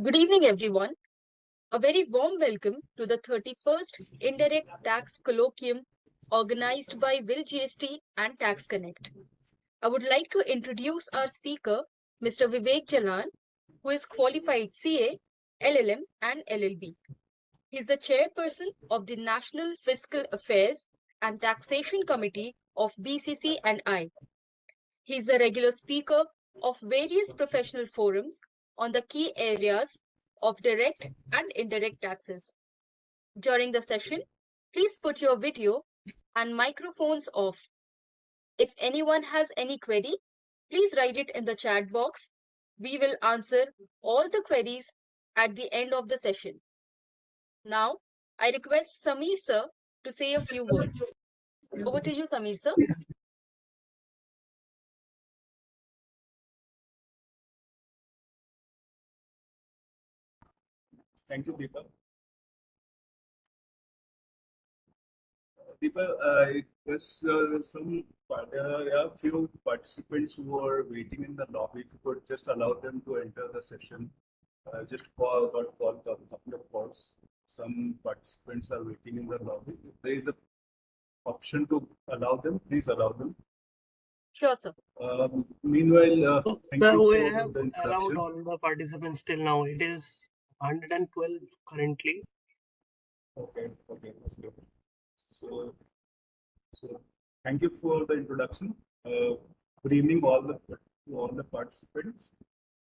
Good evening, everyone. A very warm welcome to the 31st Indirect Tax Colloquium organized by VILGST and Tax Connect. I would like to introduce our speaker, Mr. Vivek Jalan, who is qualified CA, LLM, and LLB. He is the chairperson of the National Fiscal Affairs and Taxation Committee of BCC and I. He is a regular speaker of various professional forums on the key areas of direct and indirect taxes. During the session, please put your video and microphones off. If anyone has any query, please write it in the chat box. We will answer all the queries at the end of the session. Now, I request Sameer sir to say a few words. Over to you, Sameer sir. Thank you, Deepa. Deepa, there are a few participants who are waiting in the lobby. If you could just allow them to enter the session. Just got called a couple of calls. Some participants are waiting in the lobby. If there is an option to allow them, please allow them. Sure, sir. Meanwhile, thank you we for have the introduction. allowed all the participants till now. It is 112 currently. Okay, that's good. So thank you for the introduction. Good evening, all the participants.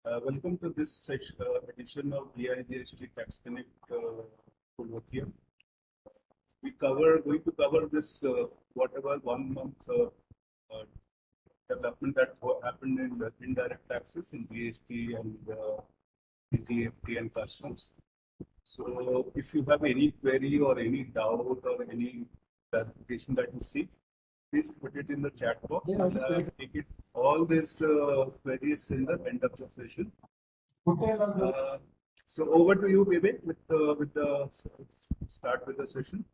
Welcome to this session, edition of VIGST Tax Connect Colloquium. Going to cover this whatever 1 month development that happened in the indirect taxes in GST and GFT and customs. So if you have any query or any doubt or any clarification that you seek, please put it in the chat box and take it all these queries in the end of the session. So over to you, Vivek, with the start with the session.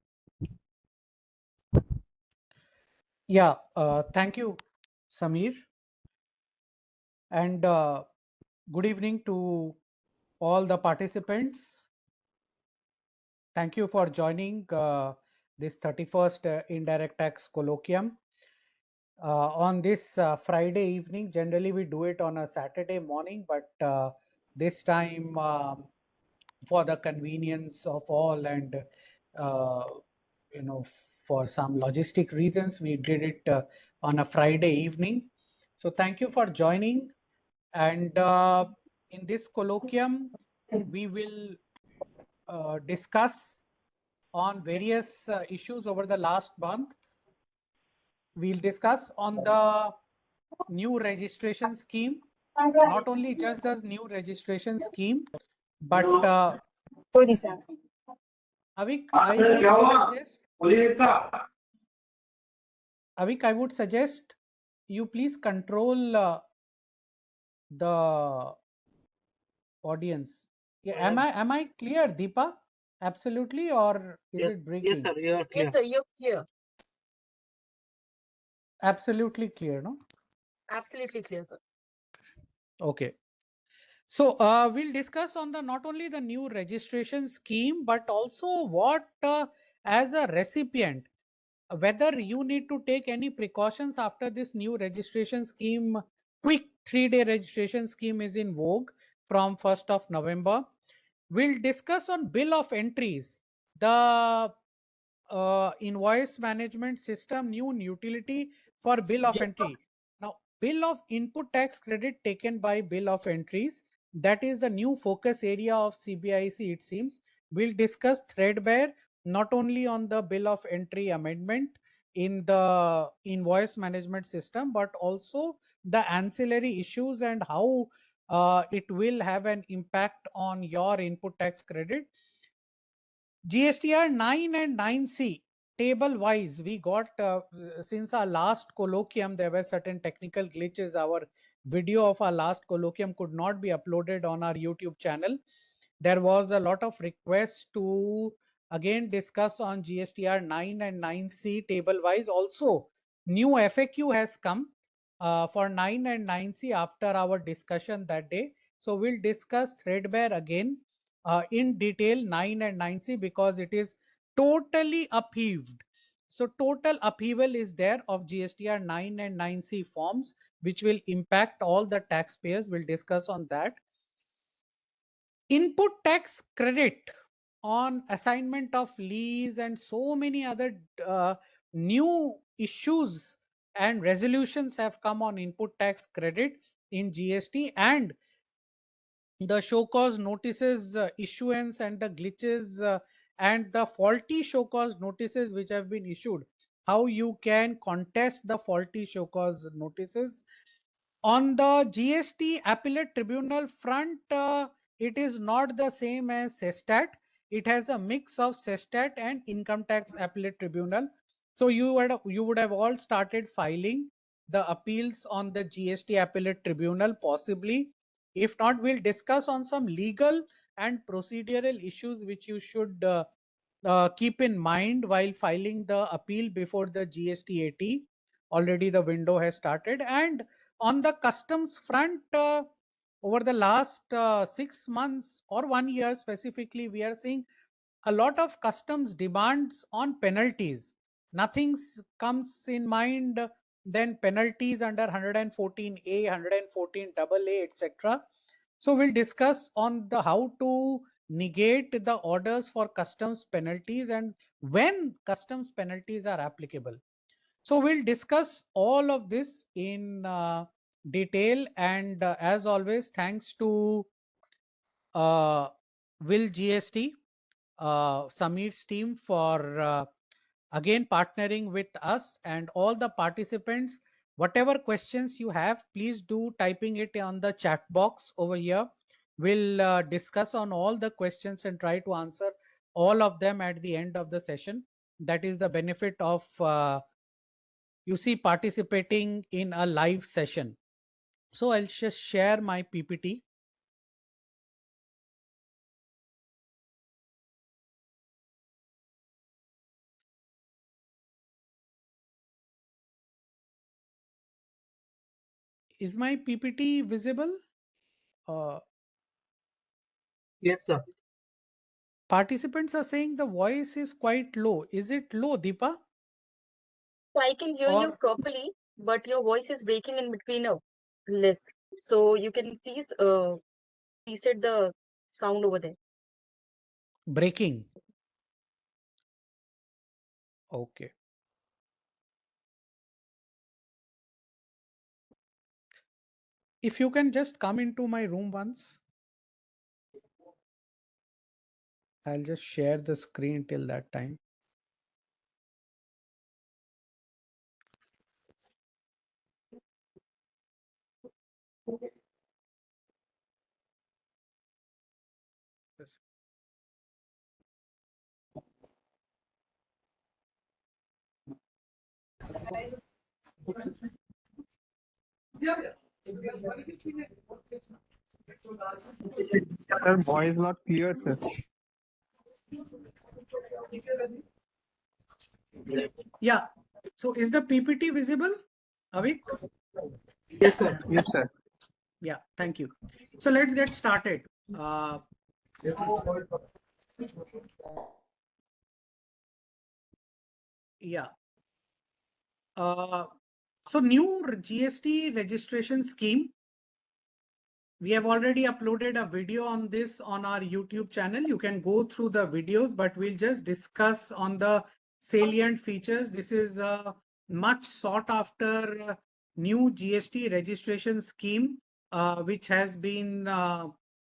Yeah, thank you, Sameer. And good evening to all the participants. Thank you for joining this 31st Indirect Tax Colloquium. On this Friday evening, generally we do it on a Saturday morning, but this time for the convenience of all and for some logistic reasons, we did it on a Friday evening. So thank you for joining. And in this colloquium, we will discuss on various issues over the last month. We'll discuss on the new registration scheme, not only just the new registration scheme, but Avik, I would suggest you please control the audience. Yeah, am I clear, Deepa? Absolutely, or is it breaking? Yes, sir. You are clear. Yes, sir. You're clear. Absolutely clear, no? Absolutely clear, sir. Okay. So we'll discuss on the not only the new registration scheme, but also what as a recipient, whether you need to take any precautions after this new registration scheme. Quick 3-day registration scheme is in vogue from 1st of November. We'll discuss on bill of entries, the invoice management system, new utility for bill of entry. Now, bill of input tax credit taken by bill of entries, that is the new focus area of CBIC, it seems. We'll discuss threadbare not only on the bill of entry amendment in the invoice management system, but also the ancillary issues and how it will have an impact on your input tax credit. GSTR 9 and 9C table wise, we got since our last colloquium, there were certain technical glitches. Our video of our last colloquium could not be uploaded on our YouTube channel. There was a lot of requests to again discuss on GSTR 9 and 9C table wise. Also, new FAQ has come for 9 and 9C after our discussion that day. So we'll discuss threadbare again in detail 9 and 9C because it is totally upheaved. So total upheaval is there of GSTR 9 and 9C forms, which will impact all the taxpayers. We'll discuss on that. Input tax credit on assignment of lease and so many other new issues and resolutions have come on input tax credit in GST, and the show cause notices issuance and the glitches and the faulty show cause notices which have been issued, how you can contest the faulty show cause notices. On the GST appellate tribunal front, it is not the same as CESTAT. It has a mix of CESTAT and income tax appellate tribunal. So you would have all started filing the appeals on the GST appellate tribunal possibly. If not, we'll discuss on some legal and procedural issues which you should keep in mind while filing the appeal before the GST AT. Already the window has started. And on the customs front, over the last 6 months or 1 year specifically, we are seeing a lot of customs demands on penalties. Nothing comes in mind than penalties under 114A, 114AA, etc. So we'll discuss on the how to negate the orders for customs penalties and when customs penalties are applicable. So we'll discuss all of this in detail, and as always, thanks to Will GST, Sameer's team for again partnering with us and all the participants. Whatever questions you have, please do typing it on the chat box over here. We'll discuss on all the questions and try to answer all of them at the end of the session. That is the benefit of participating in a live session. So I'll just share my PPT. Is my PPT visible? Yes, sir. Participants are saying the voice is quite low. Is it low, Deepa? So I can hear you Or properly, but your voice is breaking in between a less. So you can please reset the sound over there. breaking? Okay. If you can just come into my room once, I'll just share the screen till that time. Yes. Sir, voice not clear, sir. Yeah. So is the PPT visible, Avik? Yes, sir. Yes, sir. Yeah, thank you. So let's get started. Yeah. So new GST registration scheme. We have already uploaded a video on this on our YouTube channel. You can go through the videos, but we'll just discuss on the salient features. This is a much sought after new GST registration scheme, which has been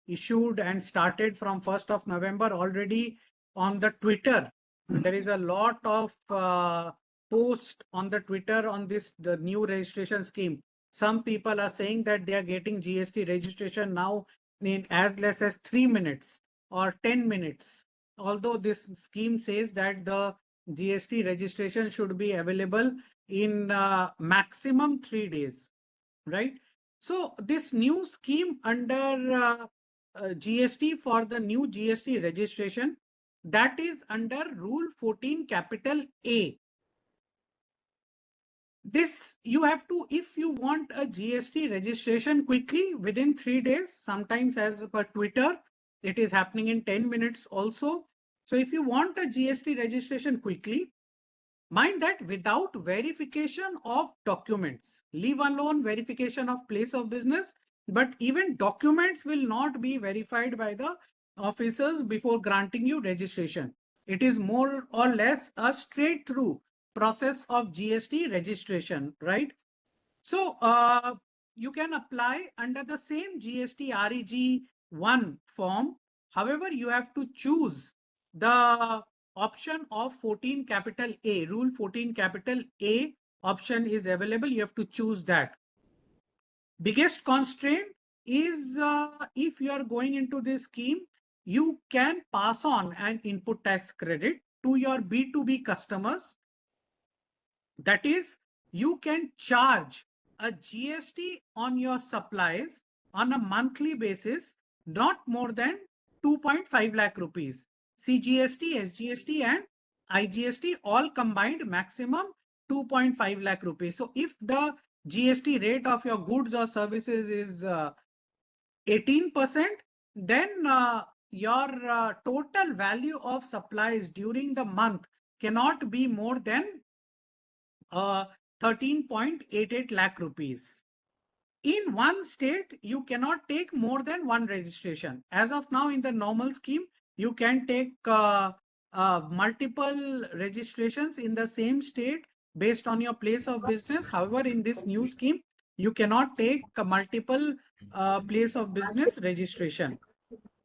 issued and started from 1st of November already on the Twitter. There is a lot of post on the Twitter on the new registration scheme. Some people are saying that they are getting GST registration now in as less as 3 minutes or 10 minutes. Although this scheme says that the GST registration should be available in maximum 3 days, right? So this new scheme under GST for the new GST registration, that is under Rule 14 capital A. This you have to, if you want a GST registration quickly within 3 days, sometimes as per Twitter, it is happening in 10 minutes also. So if you want a GST registration quickly, mind that without verification of documents, leave alone verification of place of business, but even documents will not be verified by the officers before granting you registration. It is more or less a straight through process of GST registration, right? So you can apply under the same GST REG 1 form. However, you have to choose the option of 14 capital A. Rule 14 capital A option is available. You have to choose that. Biggest constraint is if you are going into this scheme, you can pass on an input tax credit to your B2B customers. That is, you can charge a GST on your supplies on a monthly basis, not more than 2.5 lakh rupees. CGST, SGST and IGST all combined maximum 2.5 lakh rupees. So if the GST rate of your goods or services is 18%, then your total value of supplies during the month cannot be more than 13.88 lakh rupees. In one state, you cannot take more than one registration. As of now, in the normal scheme, you can take multiple registrations in the same state based on your place of business. However, in this new scheme, you cannot take multiple place of business registration.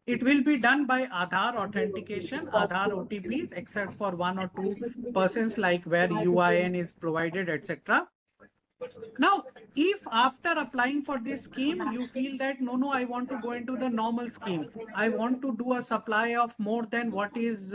It will be done by Aadhaar authentication, Aadhaar OTPs, except for 1 or 2 persons like where UIN is provided, etc. Now, if after applying for this scheme, you feel that no, I want to go into the normal scheme, I want to do a supply of more than what is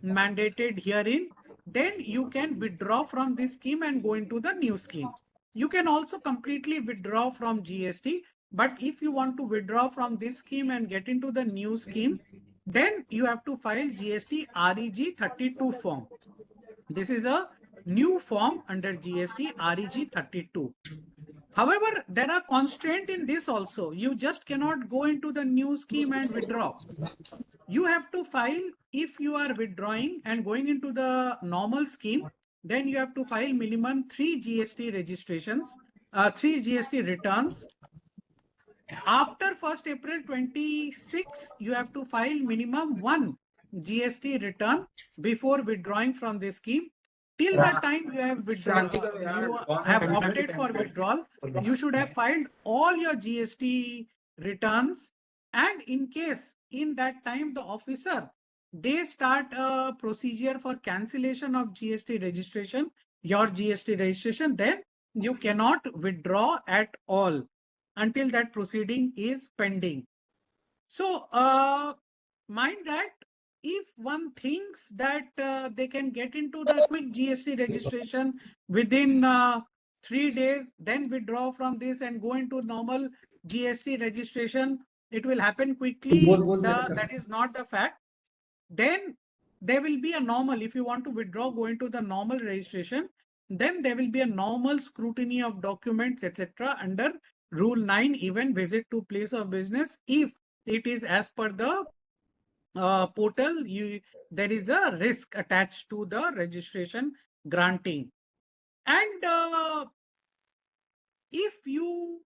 mandated herein, then you can withdraw from this scheme and go into the new scheme. You can also completely withdraw from GST, but if you want to withdraw from this scheme and get into the new scheme, then you have to file GST REG 32 form. This is a new form under GST REG 32. However, there are constraints in this also. You just cannot go into the new scheme and withdraw. You have to file, if you are withdrawing and going into the normal scheme, then you have to file minimum 3 GST registrations, 3 GST returns. After 1st April 26, you have to file minimum 1 GST return before withdrawing from the scheme. Till the time you have withdrawn, you have opted for withdrawal, you should have filed all your GST returns. And in case in that time the officer, they start a procedure for cancellation of GST registration, your GST registration, then you cannot withdraw at all until that proceeding is pending. So mind that if one thinks that they can get into the quick GST registration within 3 days, then withdraw from this and go into normal GST registration, it will happen quickly. That is not the fact. Then there will be a normal, if you want to withdraw, go into the normal registration, then there will be a normal scrutiny of documents, etc. under Rule 9, even visit to place of business. If it is as per the portal, there is a risk attached to the registration granting. And if you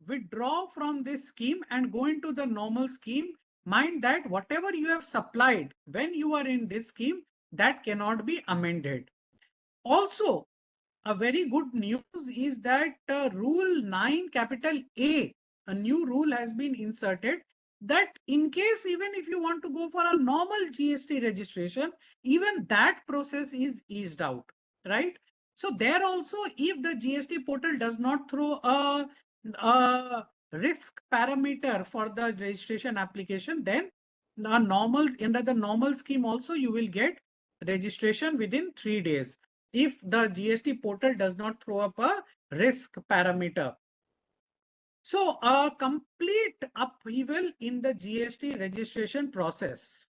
withdraw from this scheme and go into the normal scheme, mind that whatever you have supplied when you are in this scheme, that cannot be amended. Also, a very good news is that Rule 9 capital A, a new rule has been inserted that in case even if you want to go for a normal GST registration, even that process is eased out, right? So there also, if the GST portal does not throw a risk parameter for the registration application, then under the normal scheme also you will get registration within 3 days if the GST portal does not throw up a risk parameter. So a complete upheaval in the GST registration process.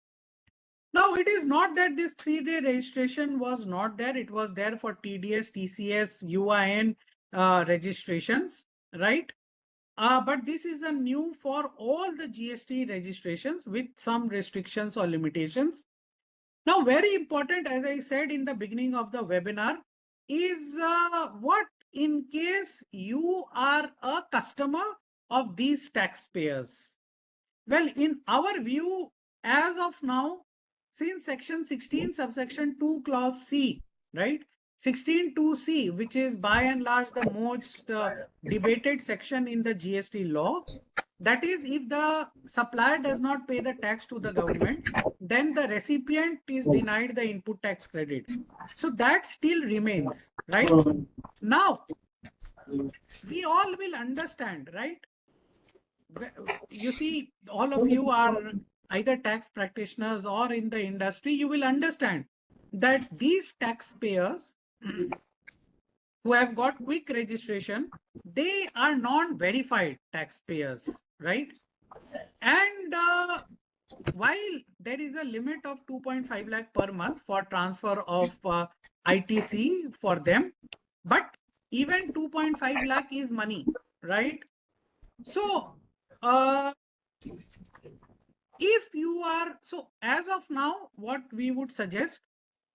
Now, it is not that this 3-day registration was not there. It was there for TDS, TCS, UIN registrations, right? But this is a new for all the GST registrations with some restrictions or limitations. Now, very important, as I said in the beginning of the webinar, is what in case you are a customer of these taxpayers. Well, in our view, as of now, since section 16, subsection 2, clause C, right? 16(2)(c), which is by and large the most debated section in the GST law. That is, if the supplier does not pay the tax to the government, then the recipient is denied the input tax credit. So that still remains, right? Now, we all will understand, right? You see, all of you are either tax practitioners or in the industry, you will understand that these taxpayers who have got quick registration, they are non-verified taxpayers, right? And while there is a limit of 2.5 lakh per month for transfer of ITC for them, but even 2.5 lakh is money, right? So, if you are, so as of now, what we would suggest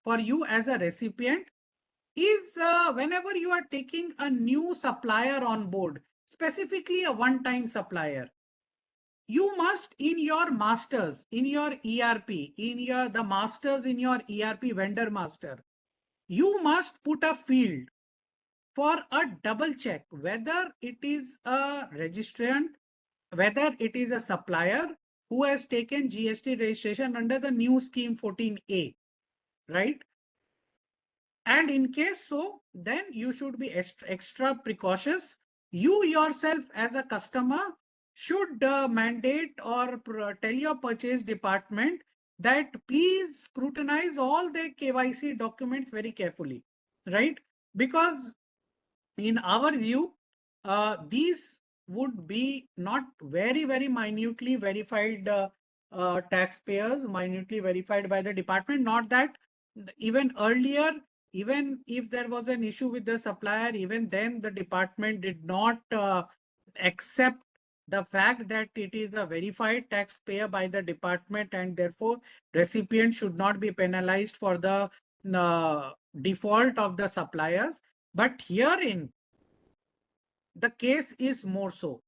for you as a recipient is whenever you are taking a new supplier on board, specifically a one-time supplier, you must in your masters, in your ERP, the masters in your ERP vendor master, you must put a field for a double check whether it is a registrant, whether it is a supplier who has taken GST registration under the new scheme 14A, right? And in case so, then you should be extra precautious. You yourself as a customer should mandate or tell your purchase department that please scrutinize all the KYC documents very carefully, right? Because in our view, these would be not very minutely verified taxpayers, minutely verified by the department. Not that even earlier, even if there was an issue with the supplier, even then the department did not accept the fact that it is a verified taxpayer by the department, and therefore recipient should not be penalized for the default of the suppliers. But herein, the case is more so.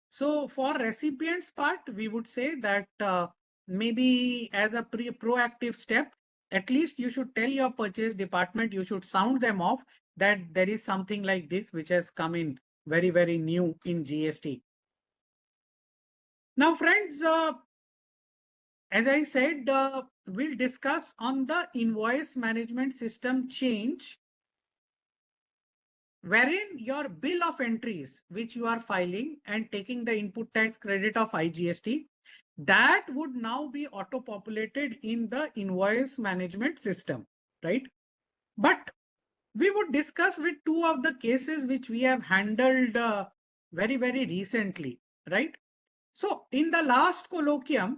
So for recipients part, we would say that maybe as a proactive step, at least you should tell your purchase department, you should sound them off that there is something like this which has come in very new in GST. Now, friends, as I said, we'll discuss on the invoice management system change, wherein your bill of entries, which you are filing and taking the input tax credit of IGST, that would now be auto-populated in the invoice management system, right? But we would discuss with two of the cases which we have handled very recently, right? So in the last colloquium,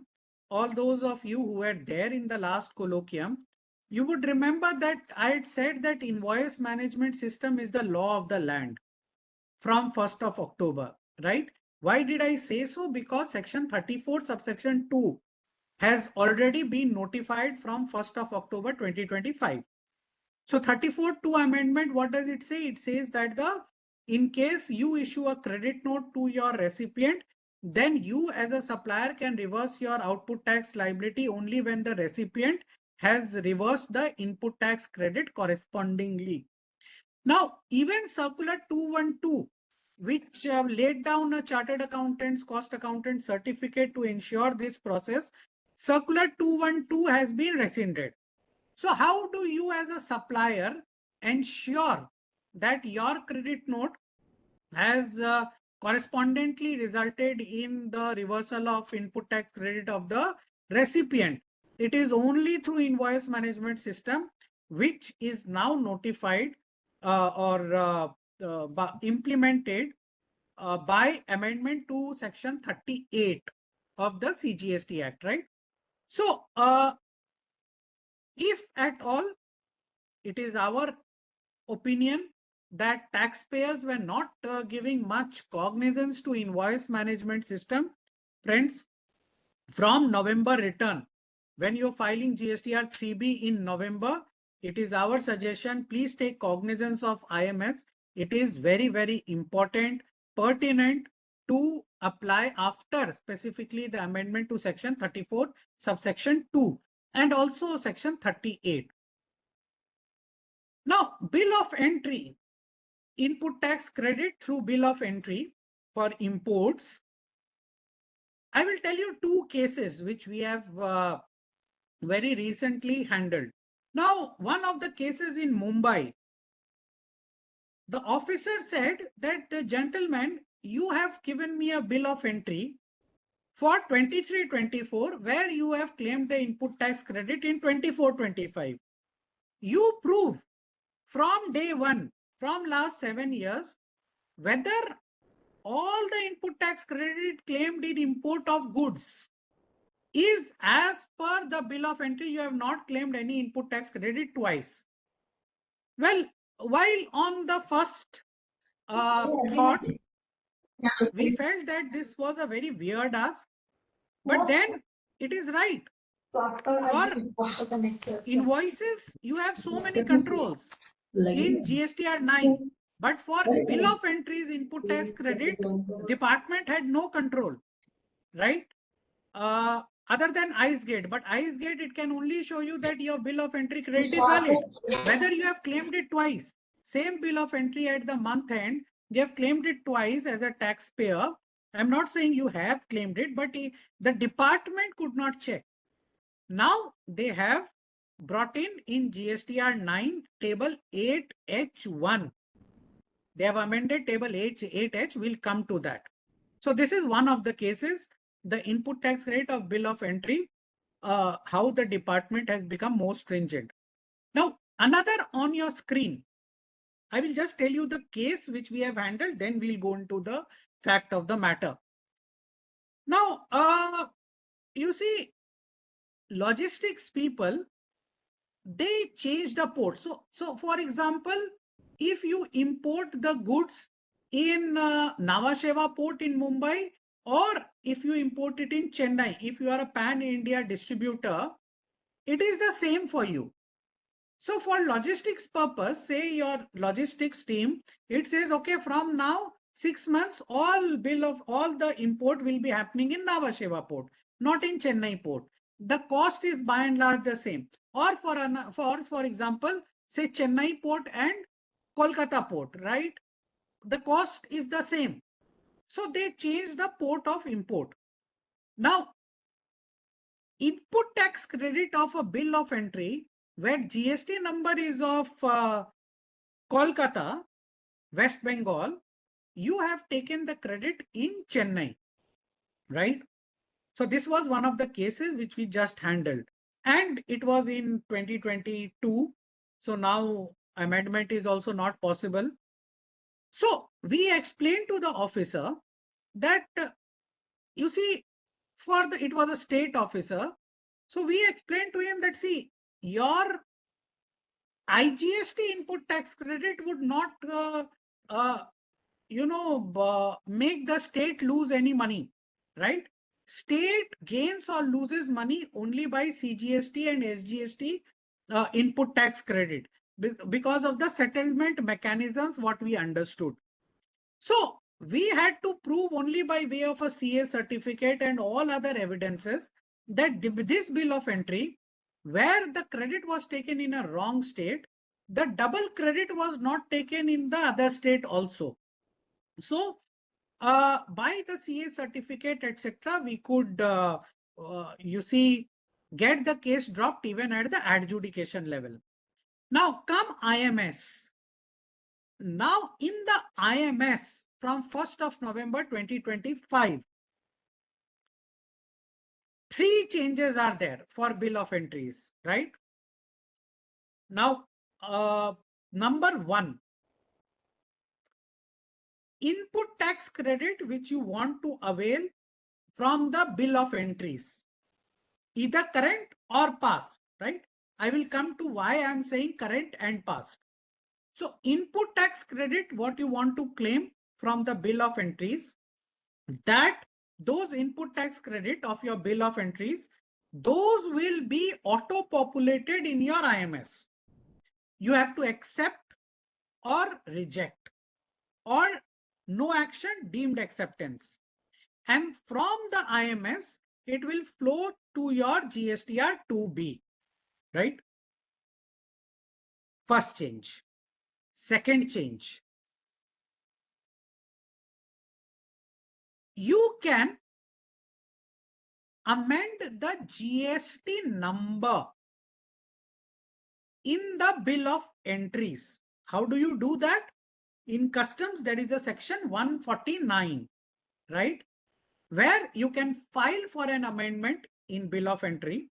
all those of you who were there in the last colloquium, you would remember that I had said that invoice management system is the law of the land from 1st of October, right? Why did I say so? Because section 34 subsection 2 has already been notified from 1st of October 2025. So 34(2) amendment, what does it say? It says that in case you issue a credit note to your recipient, then you as a supplier can reverse your output tax liability only when the recipient has reversed the input tax credit correspondingly. Now, even circular 212, which laid down a chartered accountant's cost accountant certificate to ensure this process, circular 212 has been rescinded. So how do you as a supplier ensure that your credit note has correspondingly resulted in the reversal of input tax credit of the recipient? It is only through invoice management system, which is now notified or implemented by amendment to section 38 of the CGST Act, right? So if at all it is our opinion that taxpayers were not giving much cognizance to invoice management system, friends, from November return, when you're filing GSTR 3B in November, it is our suggestion, please take cognizance of IMS. It is very, very important, pertinent to apply after specifically the amendment to section 34, subsection 2, and also section 38. Now, bill of entry, input tax credit through bill of entry for imports. I will tell you two cases which we have very recently handled. Now, one of the cases in Mumbai, the officer said that, gentlemen, you have given me a bill of entry for 23-24 where you have claimed the input tax credit in 24-25. You prove from day one, from last 7 years, whether all the input tax credit claimed in import of goods is as per the bill of entry. You have not claimed any input tax credit twice. Well, while on the first thought, we felt that this was a very weird ask, but then it is right. For invoices, you have so many controls in GSTR 9, but for bill of entries input tax credit, department had no control, right? Other than 𝐍𝐸𝐫, but 𝐍𝐸𝐫, it can only show you that your bill of entry credit is valid. Whether you have claimed it twice, same bill of entry at the month end, you have claimed it twice as a taxpayer. I'm not saying you have claimed it, but the department could not check. Now they have brought in GSTR 9 table 8H1. They have amended table 8H, will come to that. So this is one of the cases, the input tax rate of bill of entry, how the department has become more stringent. Now, another on your screen, I will just tell you the case which we have handled, then we'll go into the fact of the matter. Now, you see, logistics people, they change the port. So for example, if you import the goods in Nhava Sheva port in Mumbai, or if you import it in Chennai, if you are a pan-India distributor, it is the same for you. So for logistics purpose, say your logistics team, it says, okay, from now 6 months, all the import will be happening in Nhava Sheva port, not in Chennai port. The cost is by and large the same. Or for example, say Chennai port and Kolkata port, right? The cost is the same. So they change the port of import. Now, input tax credit of a bill of entry where GST number is of Kolkata, West Bengal, you have taken the credit in Chennai, right? So this was one of the cases which we just handled, and it was in 2022. So now amendment is also not possible. So we explained to the officer that, you see, it was a state officer. So we explained to him that, see, your IGST input tax credit would not, make the state lose any money, right? State gains or loses money only by CGST and SGST input tax credit because of the settlement mechanisms, what we understood. So we had to prove only by way of a CA certificate and all other evidences that this bill of entry, where the credit was taken in a wrong state, the double credit was not taken in the other state also. So by the CA certificate, etc., we could, get the case dropped even at the adjudication level. Now come IMS. Now in the IMS from 1st of November 2025, 3 changes are there for bill of entries, right? Now, number 1, input tax credit which you want to avail from the bill of entries, either current or past, right? I will come to why I am saying current and past. So input tax credit, what you want to claim from the bill of entries, that those input tax credit of your bill of entries, those will be auto-populated in your IMS. You have to accept or reject, or no action deemed acceptance. And from the IMS, it will flow to your GSTR 2B, right? First change. Second change. You can amend the GST number in the bill of entries. How do you do that? In customs, there is a section 149, right? Where you can file for an amendment in bill of entry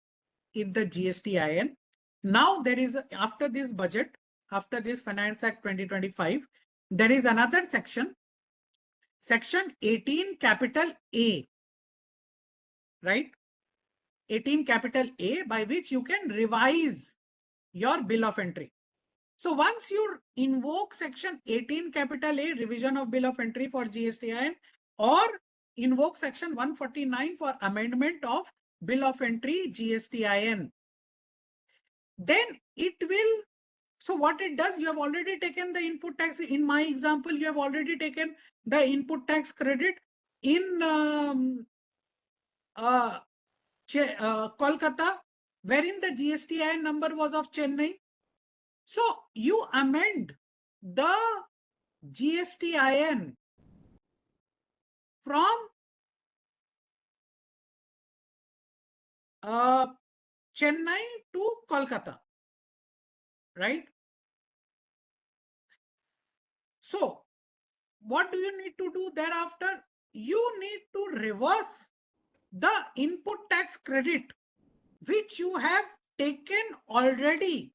in the GSTIN. Now there is, after this budget, after this Finance Act 2025, there is another section, section 18 capital A, right? 18 capital A, by which you can revise your bill of entry. So once you invoke section 18 capital A, revision of bill of entry for GSTIN, or invoke section 149 for amendment of bill of entry GSTIN, then it will, so what it does, you have already taken the input tax. In my example, you have already taken the input tax credit in Kolkata, wherein the GSTIN number was of Chennai. So you amend the GSTIN from Chennai to Kolkata, right? So what do you need to do thereafter? You need to reverse the input tax credit which you have taken already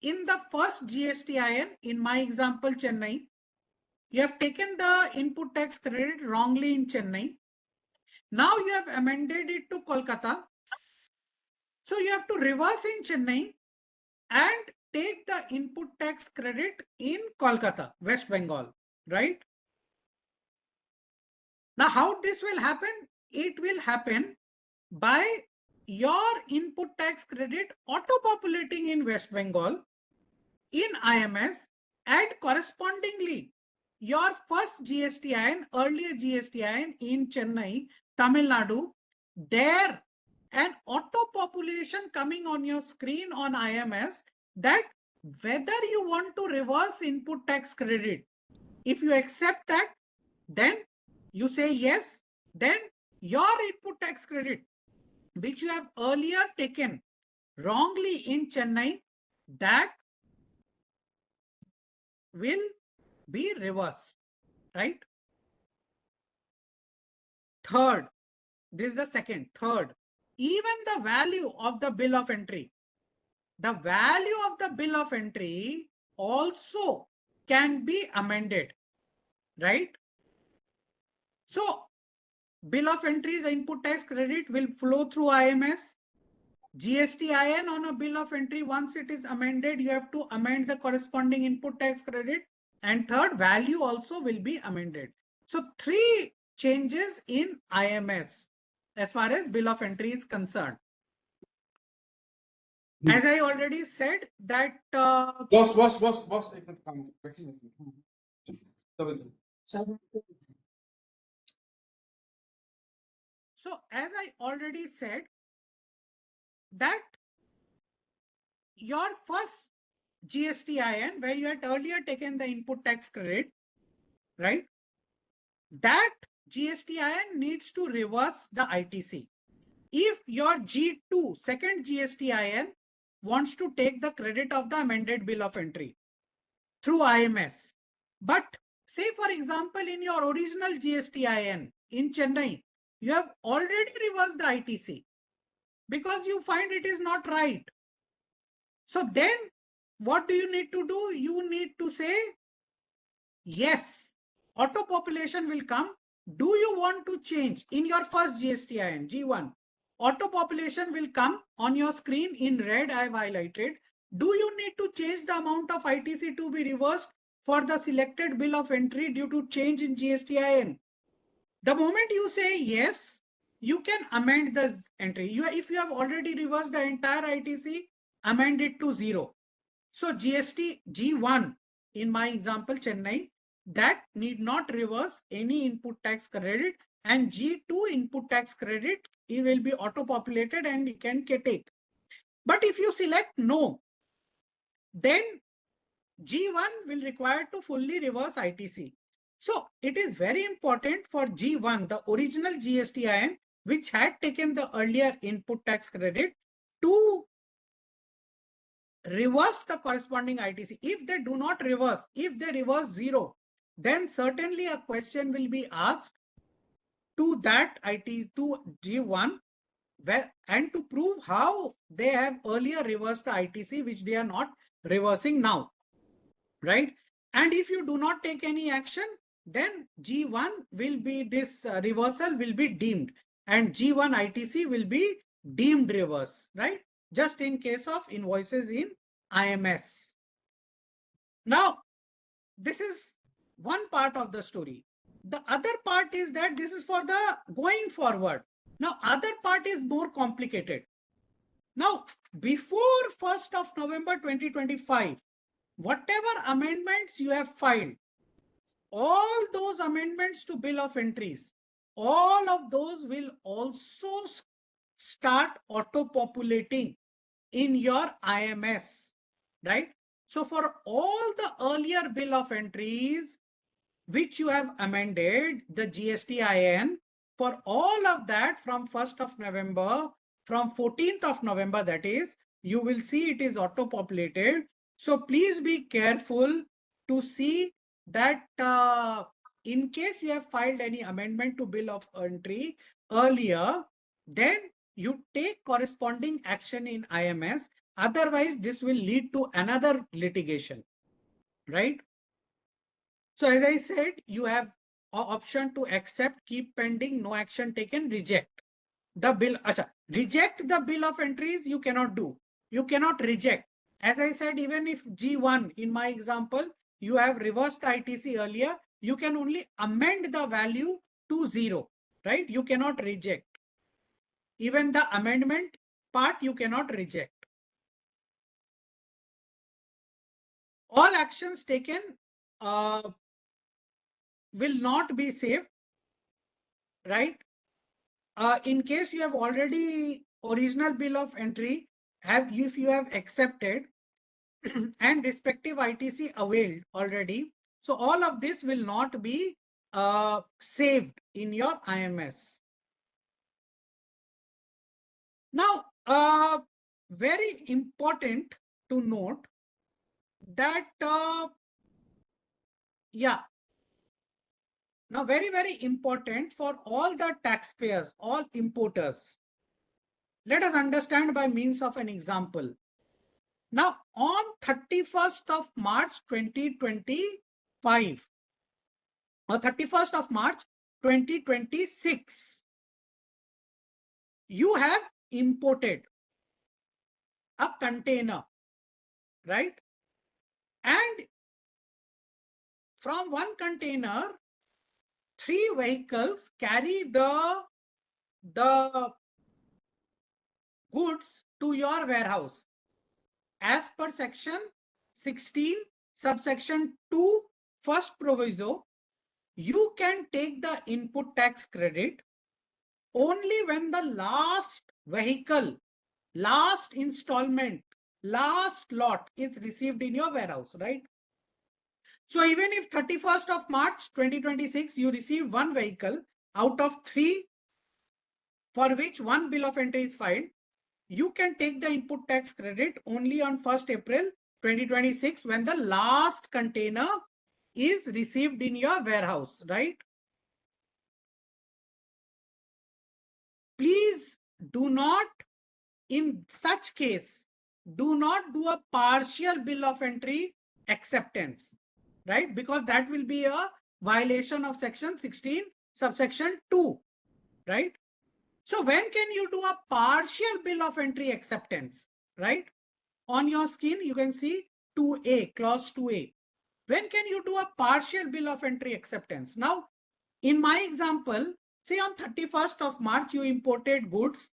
in the first GSTIN. In my example, Chennai, you have taken the input tax credit wrongly in Chennai. Now you have amended it to Kolkata. So you have to reverse in Chennai and take the input tax credit in Kolkata, West Bengal, right? Now, how this will happen? It will happen by your input tax credit auto-populating in West Bengal in IMS, and correspondingly your first GSTIN, earlier GSTIN in Chennai, Tamil Nadu, there an auto-population coming on your screen on IMS that whether you want to reverse input tax credit. If you accept that, then you say yes, then your input tax credit, which you have earlier taken wrongly in Chennai, that will be reversed, right? Third, this is the second. Third, even the value of the bill of entry, the value of the bill of entry also can be amended, right? So bill of entries input tax credit will flow through IMS. GSTIN on a bill of entry, once it is amended, you have to amend the corresponding input tax credit. And third, value also will be amended. So 3 changes in IMS as far as bill of entry is concerned. As I already said that Boss. so as I already said that your first GSTIN, where you had earlier taken the input tax credit, right? That GSTIN needs to reverse the ITC. If your G2, second GSTIN, wants to take the credit of the amended bill of entry through IMS, but say for example in your original GSTIN in Chennai, you have already reversed the ITC because you find it is not right. So then what do you need to do? You need to say, yes, auto population will come. Do you want to change in your first GSTIN, G1? auto population will come on your screen in red. I have highlighted. Do you need to change the amount of ITC to be reversed for the selected bill of entry due to change in GSTIN? The moment you say yes, you can amend the entry. If you have already reversed the entire ITC, amend it to 0. So GST G1, in my example Chennai, that need not reverse any input tax credit, and G2 input tax credit, it will be auto populated and you can take. But if you select no, then G1 will require to fully reverse ITC. So it is very important for G1, the original GSTIN, which had taken the earlier input tax credit, to reverse the corresponding ITC. If they do not reverse, if they reverse 0, then certainly a question will be asked to that IT to G1, and to prove how they have earlier reversed the ITC, which they are not reversing now, right? And if you do not take any action, then G1 will be, this reversal will be deemed, and G1 ITC will be deemed reverse, right? Just in case of invoices in IMS. Now, this is one part of the story. The other part is that this is for the going forward. Now, other part is more complicated. Now, before 1st of November 2025, whatever amendments you have filed, all those amendments to bill of entries, all of those will also start auto-populating in your IMS, right? So for all the earlier bill of entries which you have amended, the GSTIN, for all of that from 1st of November, from 14th of November, that is, you will see it is auto-populated. So please be careful to see that in case you have filed any amendment to bill of entry earlier, then you take corresponding action in IMS. Otherwise, this will lead to another litigation, right? So as I said, you have an option to accept, keep pending, no action taken, reject. The bill, reject the bill of entries, you cannot do. You cannot reject. As I said, even if G1, in my example, you have reversed the ITC earlier, you can only amend the value to 0, right? You cannot reject. Even the amendment part, you cannot reject. All actions taken will not be saved, right? In case you have already original bill of entry, if you have accepted and respective ITC availed already, so all of this will not be saved in your IMS. Now, very important to note that, now very, very important for all the taxpayers, all importers. Let us understand by means of an example. Now, on 31st of March 2025 or 31st of March 2026, you have imported a container, right? And from one container, 3 vehicles carry the goods to your warehouse. As per section 16, subsection 2, first proviso, you can take the input tax credit only when the last vehicle, last installment, last lot is received in your warehouse, right? So even if 31st of March 2026, you receive 1 vehicle out of 3 for which 1 bill of entry is filed, you can take the input tax credit only on 1st April 2026 when the last container is received in your warehouse, right? Please do not, in such case, do not do a partial bill of entry acceptance, right? Because that will be a violation of section 16, subsection 2, right? So when can you do a partial bill of entry acceptance, right? On your screen, you can see 2A, clause 2A. When can you do a partial bill of entry acceptance? Now, in my example, say on 31st of March, you imported goods,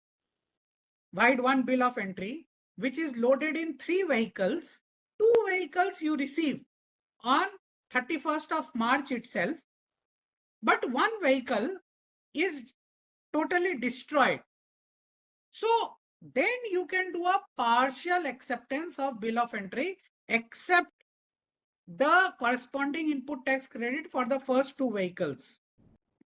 wide one bill of entry, which is loaded in 3 vehicles. 2 vehicles you receive on 31st of March itself, but one vehicle is totally destroyed. So then you can do a partial acceptance of bill of entry, except the corresponding input tax credit for the first 2 vehicles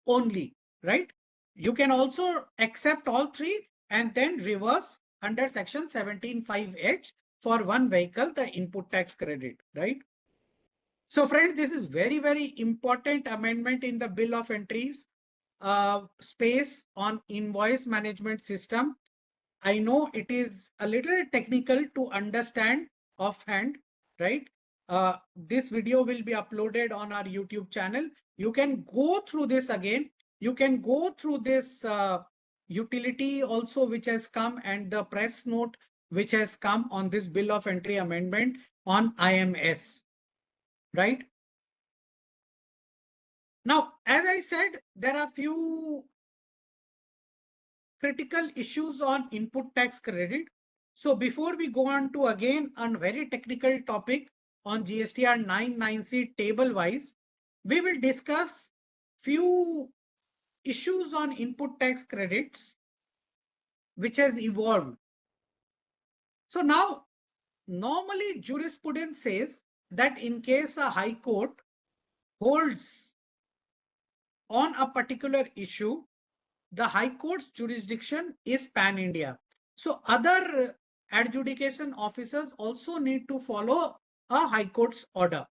only, right? You can also accept all 3 and then reverse under section 17(5)(h) for one vehicle the input tax credit, right? So friends, this is very, very important amendment in the bill of entries space on invoice management system. I know it is a little technical to understand offhand, right? This video will be uploaded on our YouTube channel. You can go through this again. You can go through this utility also which has come and the press note which has come on this bill of entry amendment on IMS, right? Now, as I said, there are few critical issues on input tax credit. So before we go on to again a very technical topic on GSTR 99C table wise, we will discuss few issues on input tax credits which has evolved. So now normally jurisprudence says that in case a high court holds on a particular issue, the High Court's jurisdiction is pan-India. So other adjudication officers also need to follow a High Court's order.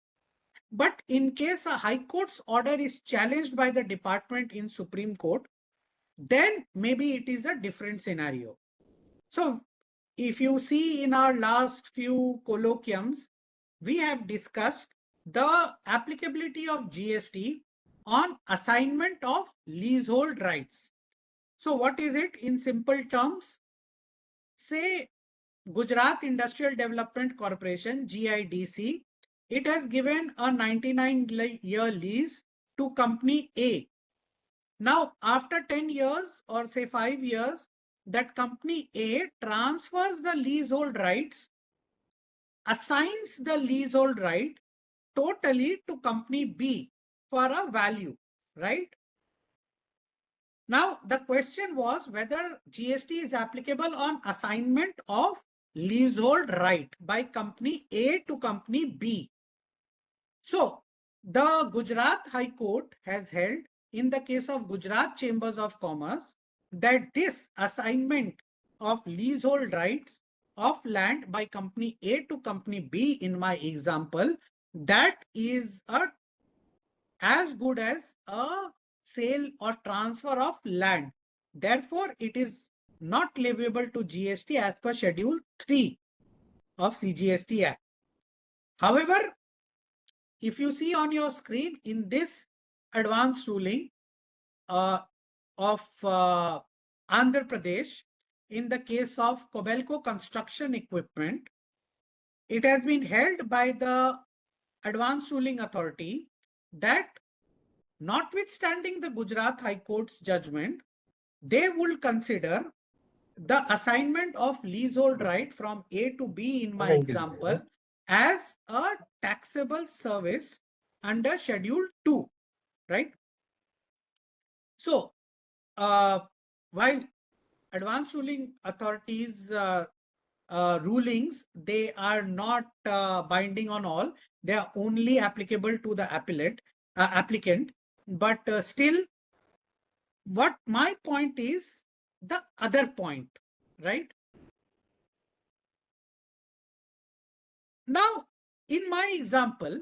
But in case a High Court's order is challenged by the department in Supreme Court, then maybe it is a different scenario. So if you see in our last few colloquiums, we have discussed the applicability of GST on assignment of leasehold rights. So what is it in simple terms? Say Gujarat Industrial Development Corporation, GIDC, it has given a 99-year lease to company A. Now, after 10 years or say 5 years, that company A transfers the leasehold rights, assigns the leasehold right totally to company B for a value, right? Now, the question was whether GST is applicable on assignment of leasehold right by company A to company B. So, the Gujarat High Court has held in the case of Gujarat Chambers of Commerce that this assignment of leasehold rights of land by company A to company B in my example, that is as good as a sale or transfer of land. Therefore, it is not leviable to GST as per Schedule 3 of CGST Act. However, if you see on your screen in this advanced ruling of Andhra Pradesh, in the case of 𝐕𝐢𝐫 construction equipment, it has been held by the advanced ruling authority that notwithstanding the Gujarat High Court's judgment, they will consider the assignment of leasehold right from A to B in my example as a taxable service under Schedule 2, right? So, while advanced ruling authorities rulings, they are not binding on all, they are only applicable to the applicant, but still what my point is the other point, right? Now, in my example,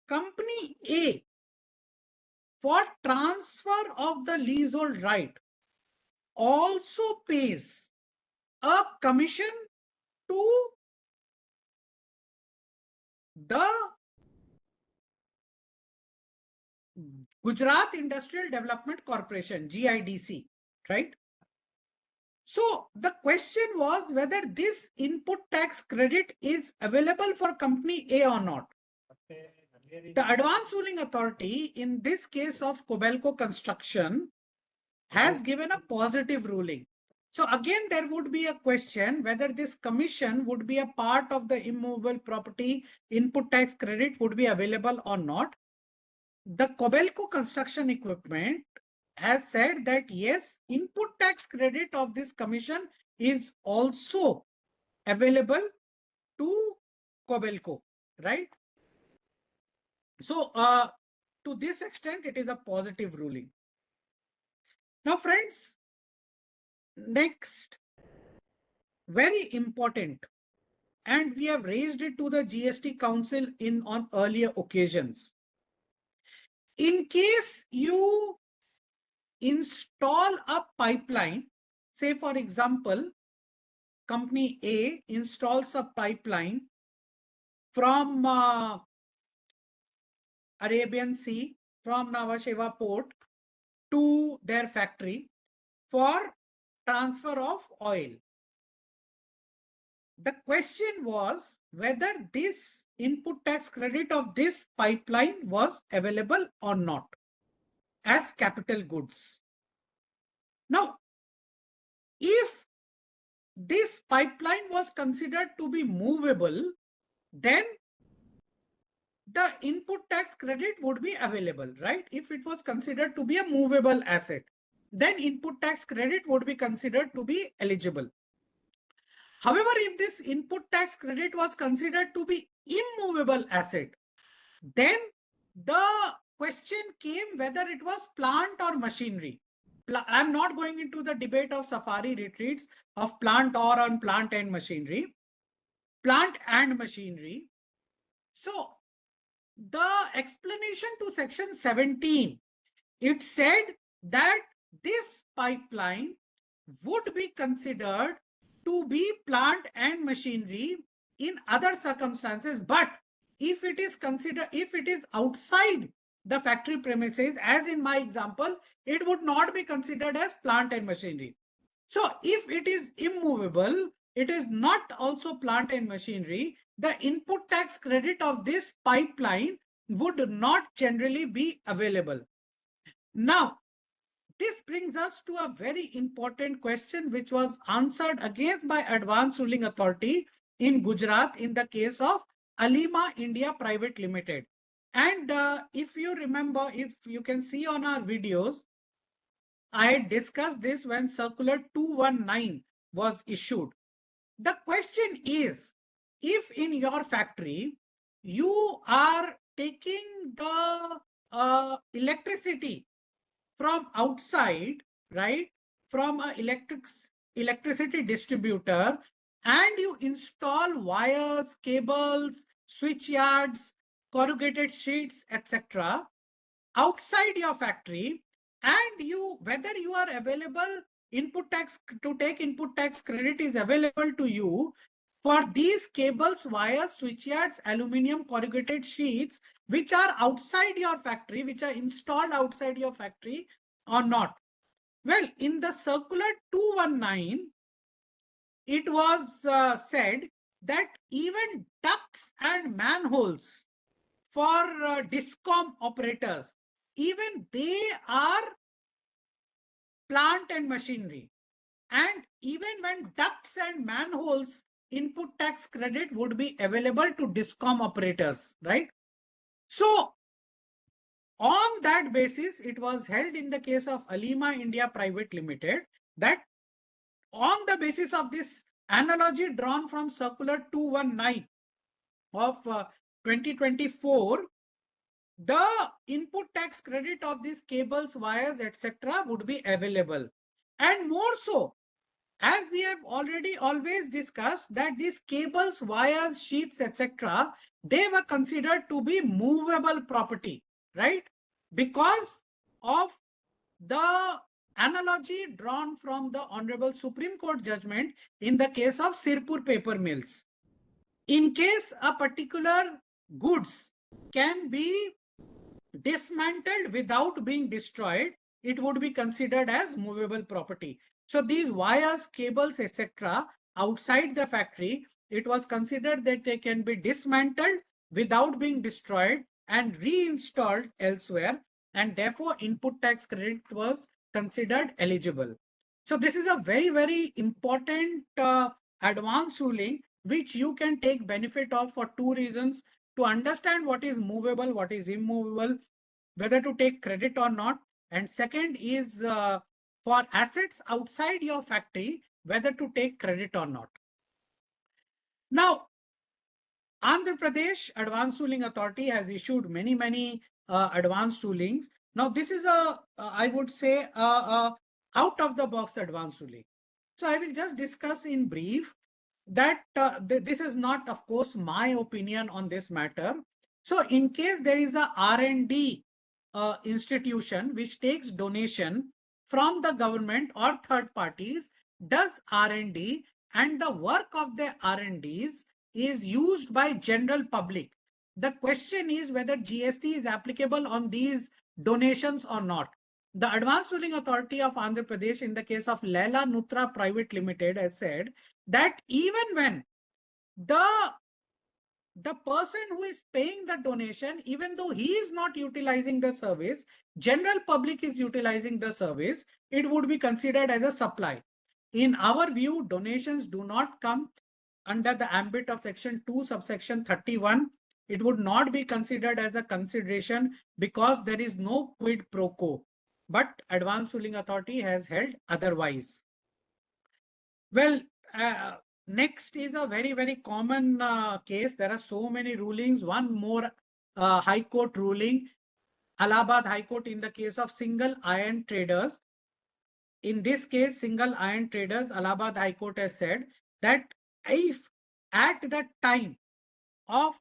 company A for transfer of the leasehold right also pays a commission to the Gujarat Industrial Development Corporation, GIDC, right? So the question was whether this input tax credit is available for company A or not. The advanced ruling authority in this case of Kobelco Construction has given a positive ruling. So again, there would be a question whether this commission would be a part of the immovable property input tax credit would be available or not. The Kobelco Construction Equipment has said that yes, input tax credit of this commission is also available to Kobelco, right? So to this extent, it is a positive ruling. Now, friends, next, very important, and we have raised it to the GST Council on earlier occasions. In case you install a pipeline, say for example, company A installs a pipeline from Arabian Sea, from Nhava Sheva port to their factory for transfer of oil. The question was whether this input tax credit of this pipeline was available or not as capital goods. Now, if this pipeline was considered to be movable, then the input tax credit would be available, right? If it was considered to be a movable asset, then input tax credit would be considered to be eligible. However, if this input tax credit was considered to be immovable asset, then the question came whether it was plant or machinery. I'm not going into the debate of safari retreats of plant or on plant and machinery. Plant and machinery. So the explanation to section 17, it said that this pipeline would be considered to be plant and machinery in other circumstances, but if it is outside the factory premises, as in my example, it would not be considered as plant and machinery. So if it is immovable, it is not also plant and machinery, the input tax credit of this pipeline would not generally be available. Now, this brings us to a very important question which was answered against by Advanced Ruling Authority in Gujarat in the case of Alima India Private Limited. And if you remember, if you can see on our videos, I had discussed this when Circular 219 was issued. The question is, if in your factory you are taking the electricity from outside, right, from an electricity distributor, and you install wires, cables, switch yards, corrugated sheets, etc. outside your factory, and whether you are available input tax to take input tax credit is available to you for these cables, wires, switch yards, aluminium corrugated sheets which are outside your factory, which are installed outside your factory or not. Well, in the Circular 219, it was said that even ducts and manholes for DISCOM operators, even they are plant and machinery. And even when ducts and manholes, input tax credit would be available to DISCOM operators, right? So on that basis, it was held in the case of Alima India Private Limited that on the basis of this analogy drawn from Circular 219 of 2024, the input tax credit of these cables, wires, etc. would be available. And more so, as we have already always discussed, that these cables, wires, sheets, etc., they were considered to be movable property, right? Because of the analogy drawn from the Honorable Supreme Court judgment in the case of Sirpur paper mills. In case a particular goods can be dismantled without being destroyed, it would be considered as movable property. So these wires, cables, etc., outside the factory, it was considered that they can be dismantled without being destroyed and reinstalled elsewhere, and therefore input tax credit was considered eligible. So this is a very, very important advanced ruling which you can take benefit of for two reasons: to understand what is movable, what is immovable, whether to take credit or not. And second is for assets outside your factory, whether to take credit or not. Now, Andhra Pradesh Advanced Ruling Authority has issued many advanced rulings. Now, this is I would say, out of the box advanced ruling. So I will just discuss in brief that this is not, of course, my opinion on this matter. So in case there is a R&D institution which takes donation from the government or third parties, does R&D, and the work of the R&Ds is used by general public, the question is whether GST is applicable on these donations or not. The Advanced Ruling Authority of Andhra Pradesh in the case of Laila Nutra Private Limited has said that even when the person who is paying the donation, even though he is not utilizing the service, general public is utilizing the service, it would be considered as a supply. In our view, donations do not come under the ambit of section 2 subsection 31. It would not be considered as a consideration because there is no quid pro quo. But Advanced Ruling Authority has held otherwise. Well, next is a very common case. There are so many rulings. One more High Court ruling, Allahabad High Court in the case of single iron traders. In this case, single iron traders, Allahabad High Court has said that if at the time of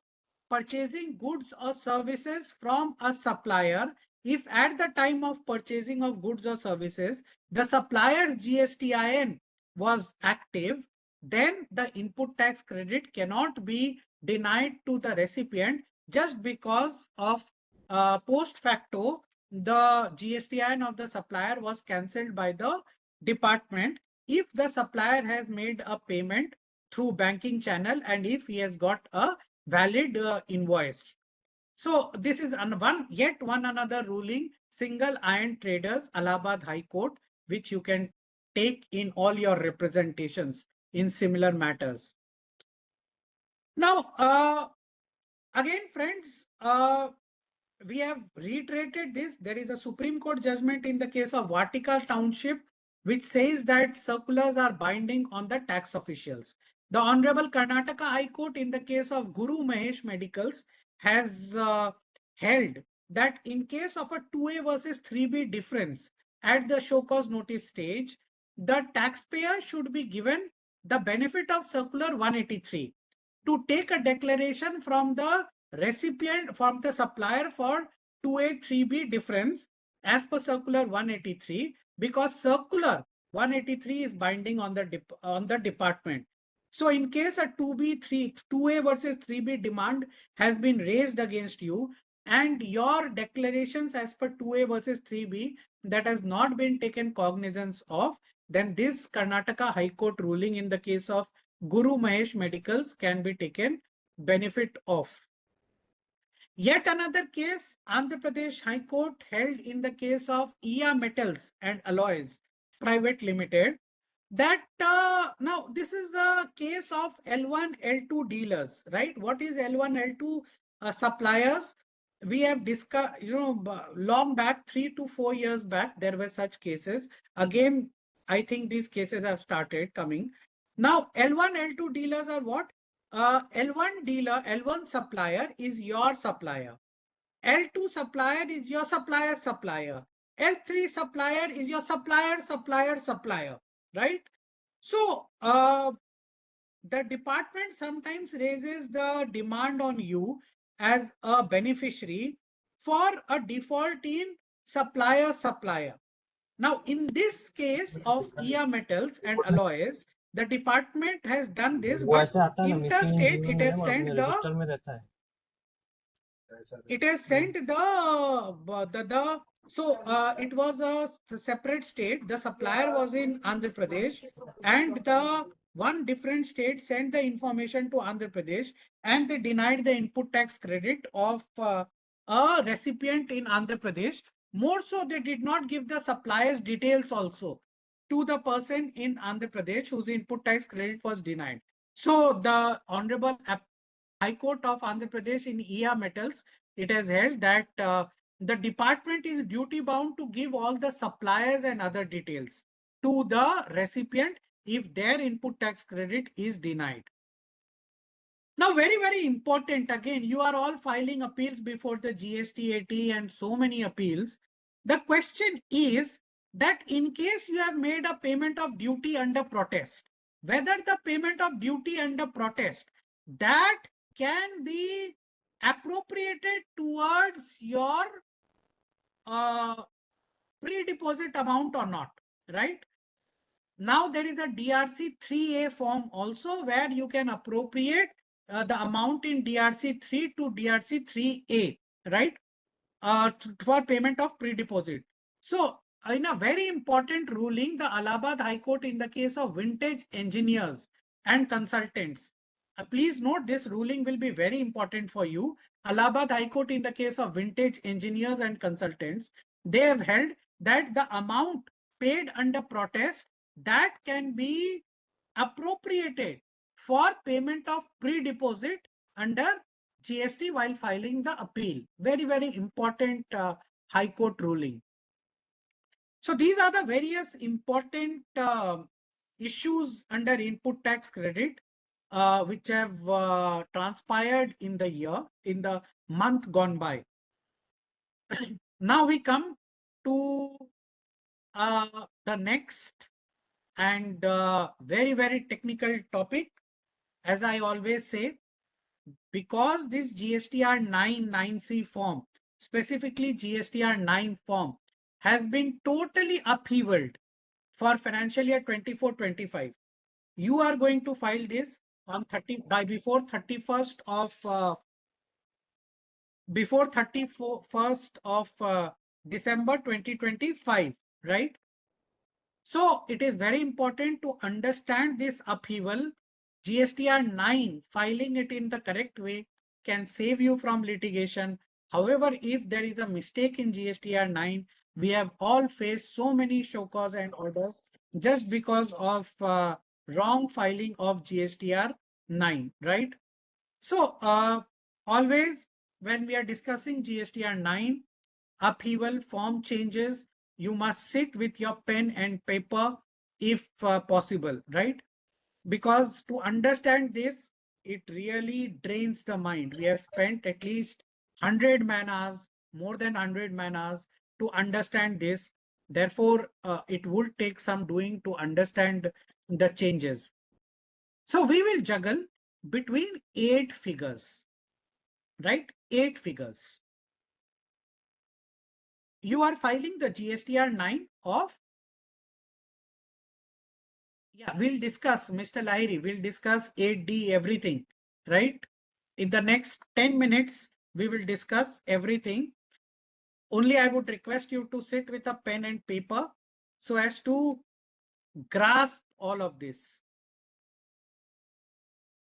purchasing goods or services from a supplier, if at the time of purchasing of goods or services, the supplier's GSTIN was active, then the input tax credit cannot be denied to the recipient just because of post facto the GSTIN of the supplier was cancelled by the department if the supplier has made a payment through banking channel and if he has got a valid invoice. So this is yet one another ruling, single iron traders, Allahabad High Court, which you can take in all your representations in similar matters. Now, again, friends, we have reiterated this. There is a Supreme Court judgment in the case of Vatika Township, which says that circulars are binding on the tax officials. The Honorable Karnataka High Court in the case of 𝐕𝐢𝐫𝐭𝐮𝐚𝐥 Medicals has held that in case of a 2A versus 3B difference at the show cause notice stage, the taxpayer should be given the benefit of Circular 183 to take a declaration from the recipient, from the supplier for 2A 3B difference as per Circular 183, because Circular 183 is binding on the department. So in case a 2A versus 3B demand has been raised against you and your declarations as per 2A versus 3B that has not been taken cognizance of, then this Karnataka High Court ruling in the case of 𝐕𝐢𝐫𝐭𝐮𝐚𝐥 Medicals can be taken benefit of. Yet another case, Andhra Pradesh High Court held in the case of 𝐕𝐢𝐫 Metals and Alloys Private Limited, that now this is a case of L1, L2 dealers, right? What is L1, L2 suppliers? We have discussed, long back, 3 to 4 years back, there were such cases. Again, I think these cases have started coming. Now, L1, L2 dealers are what? L1 dealer, L1 supplier is your supplier. L2 supplier is your supplier's supplier. L3 supplier is your supplier, right? So, the department sometimes raises the demand on you as a beneficiary for a default in supplier. Now, in this case of 𝐕𝐢𝐫 Metals and Alloys, the department has done this, but interstate it has sent the it has sent it was a separate state. The supplier was in Andhra Pradesh, and the one different state sent the information to Andhra Pradesh, and they denied the input tax credit of a recipient in Andhra Pradesh. More so, they did not give the supplier's details also to the person in Andhra Pradesh whose input tax credit was denied. So the Honorable High Court of Andhra Pradesh in 𝐕𝐢𝐫 Metals, it has held that the department is duty bound to give all the suppliers and other details to the recipient if their input tax credit is denied. Now, very, very important, again, you are all filing appeals before the GST-AT and so many appeals. The question is that in case you have made a payment of duty under protest, whether the payment of duty under protest that can be appropriated towards your pre-deposit amount or not, right? Now there is a DRC 3A form also where you can appropriate the amount in DRC 3 to DRC 3A, right? For payment of pre-deposit. So in a very important ruling, the Allahabad High Court in the case of vintage engineers and consultants, please note this ruling will be very important for you. Allahabad High Court in the case of vintage engineers and consultants, they have held that the amount paid under protest that can be appropriated for payment of pre-deposit under GST while filing the appeal. Very, very important High Court ruling. So these are the various important issues under input tax credit which have transpired in the month gone by. Now we come to the next and very, very technical topic. As I always say, because this GSTR 9(9)C form, specifically GSTR 9 form, has been totally upheavaled for financial year 24-25. You are going to file this on before 31st of December 2025, right? So it is very important to understand this upheaval. GSTR 9, filing it in the correct way can save you from litigation. However, if there is a mistake in GSTR 9, we have all faced so many show cause and orders just because of wrong filing of GSTR 9, right? So always when we are discussing GSTR 9, upheaval, form changes, you must sit with your pen and paper if possible, right? Because to understand this, it really drains the mind. We have spent at least 100 man hours, more than 100 man hours to understand this. Therefore, it would take some doing to understand the changes. So we will juggle between 8 figures, right? 8 figures. You are filing the GSTR 9 of, we'll discuss, Mr. Lahiri, we'll discuss 8D, everything, right? In the next 10 minutes, we will discuss everything. Only I would request you to sit with a pen and paper so as to grasp all of this.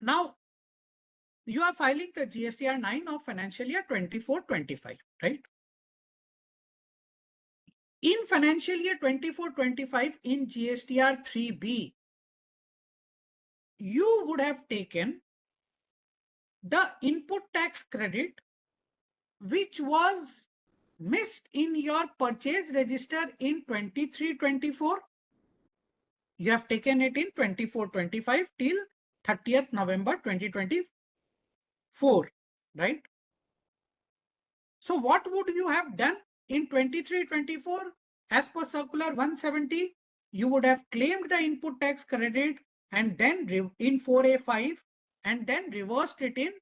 Now, you are filing the GSTR 9 of financial year 24-25, right? In financial year 24-25, in GSTR 3B, you would have taken the input tax credit which was missed in your purchase register in 23-24. You have taken it in 24-25 till 30th November 2024, right? So what would you have done in 23-24? As per circular 170, you would have claimed the input tax credit and then in 4A5 and then reversed it in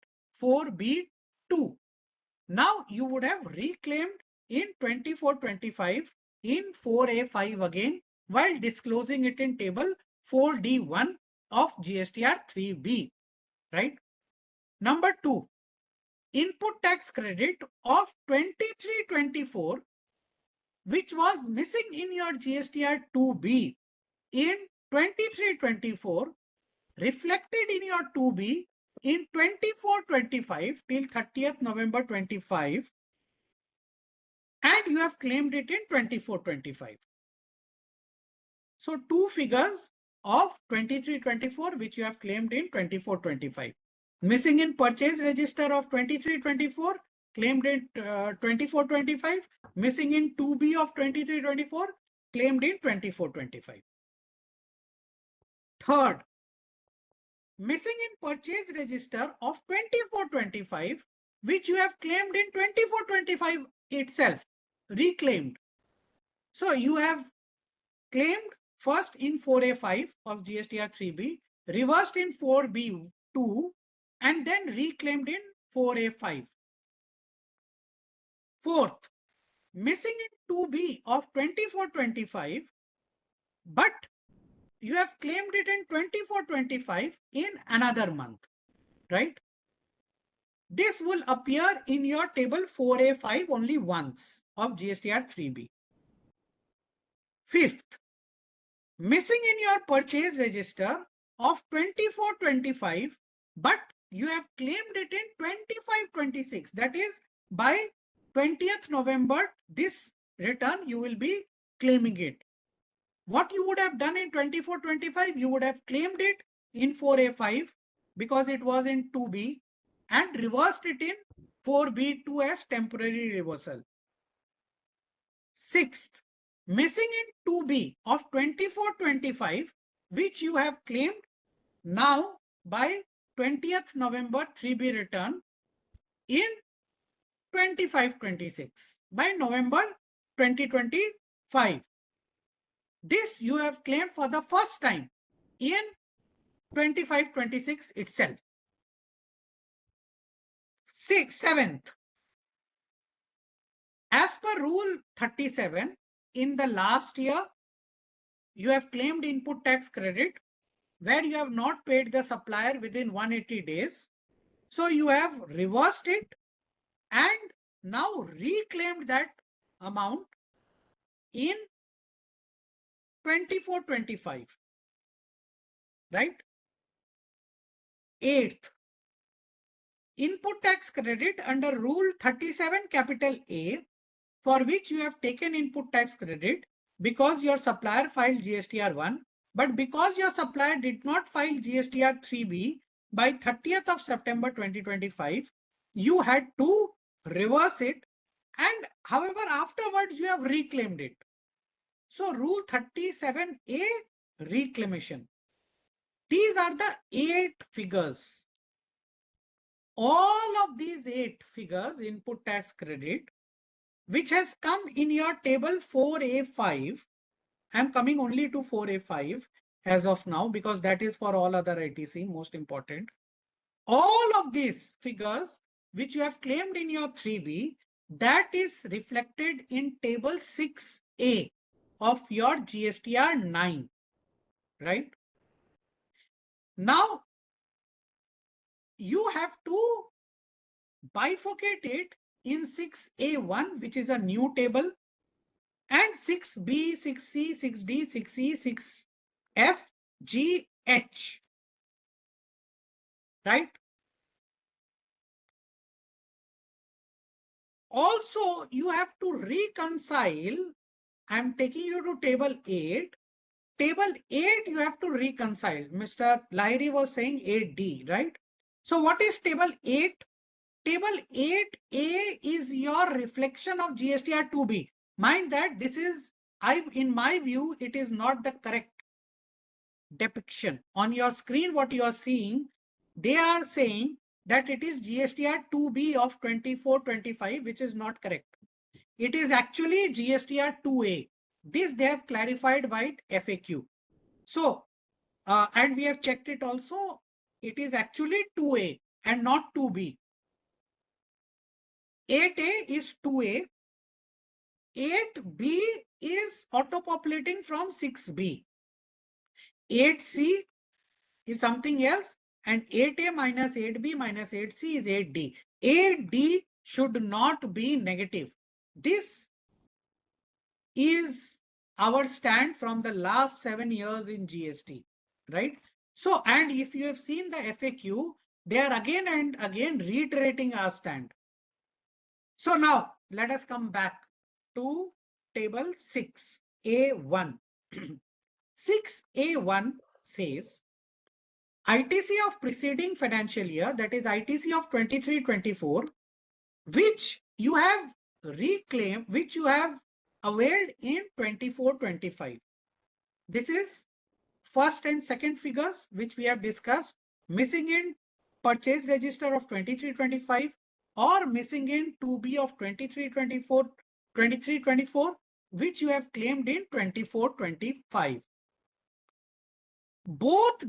4B2. Now you would have reclaimed in 24-25 in 4A5 again while disclosing it in table 4D1 of GSTR 3B, right? Number 2, input tax credit of 23-24, which was missing in your GSTR 2B in 23-24, reflected in your 2B in 24-25 till 30th November 25, and you have claimed it in 24-25. So two figures of 23-24 which you have claimed in 24-25. Missing in purchase register of 23-24, claimed in 24-25. Missing in 2B of 23-24, claimed in 24-25. Third, missing in purchase register of 24-25, which you have claimed in 24-25 itself, reclaimed. So you have claimed first in 4A5 of GSTR 3B, reversed in 4B2, and then reclaimed in 4A5. Fourth, missing in 2B of 24-25, but you have claimed it in 24-25 in another month, right? This will appear in your table 4A5 only once of GSTR 3B. Fifth, missing in your purchase register of 24-25, but you have claimed it in 25-26. That is, by 20th November, this return you will be claiming it. What you would have done in 24-25, you would have claimed it in 4A5 because it was in 2B and reversed it in 4B2 as temporary reversal. Sixth, missing in 2B of 24-25, which you have claimed now by 20th November 3B return in 25-26 by November 2025. This you have claimed for the first time in 25-26 itself. Seventh, as per Rule 37, in the last year, you have claimed input tax credit where you have not paid the supplier within 180 days. So you have reversed it and now reclaimed that amount in 24-25, right? Eighth, input tax credit under Rule 37 capital A, for which you have taken input tax credit because your supplier filed GSTR 1, but because your supplier did not file GSTR 3B by 30th of September 2025, you had to reverse it, and however afterwards you have reclaimed it. So Rule 37A, reclamation. These are the 8 figures. All of these 8 figures, input tax credit, which has come in your table 4A5. I'm coming only to 4A5 as of now because that is for all other ITC most important. All of these figures which you have claimed in your 3B, that is reflected in table 6A of your GSTR 9, right? Now, you have to bifurcate it in 6A1, which is a new table, and 6B, 6C, 6D, 6E, 6F, G, H, right? Also, you have to reconcile. I'm taking you to table 8. Table 8, you have to reconcile. Mr. Lahiri was saying 8D, right? So what is table 8? Table 8A is your reflection of GSTR 2B. Mind that this is, in my view, it is not the correct depiction. On your screen, what you are seeing, they are saying that it is GSTR 2B of 24-25, which is not correct. It is actually GSTR 2A. This they have clarified by FAQ. So, and we have checked it also. It is actually 2A and not 2B. 8A is 2A. 8B is auto-populating from 6B. 8C is something else and 8A minus 8B minus 8C is 8D. 8D should not be negative. This is our stand from the last 7 years in GST, right? So, and if you have seen the FAQ, they are again and again reiterating our stand. So now let us come back to table 6A1. 6A1 says ITC of preceding financial year, that is ITC of 23-24, which you have reclaimed, which you have availed in 24-25. This is first and second figures which we have discussed, missing in purchase register of 23-25 or missing in 2B of 23-24, which you have claimed in 24-25. Both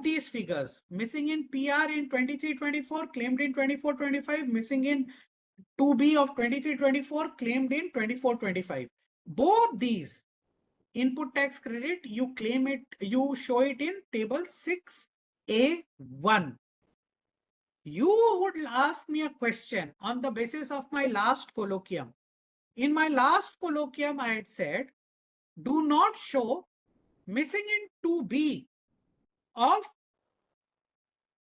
these figures, missing in PR in 23-24, claimed in 24-25, missing in 2B of 23-24, claimed in 24-25. Both these input tax credit, you claim it, you show it in table 6A1. You would ask me a question on the basis of my last colloquium. In my last colloquium, I had said, do not show missing in 2B of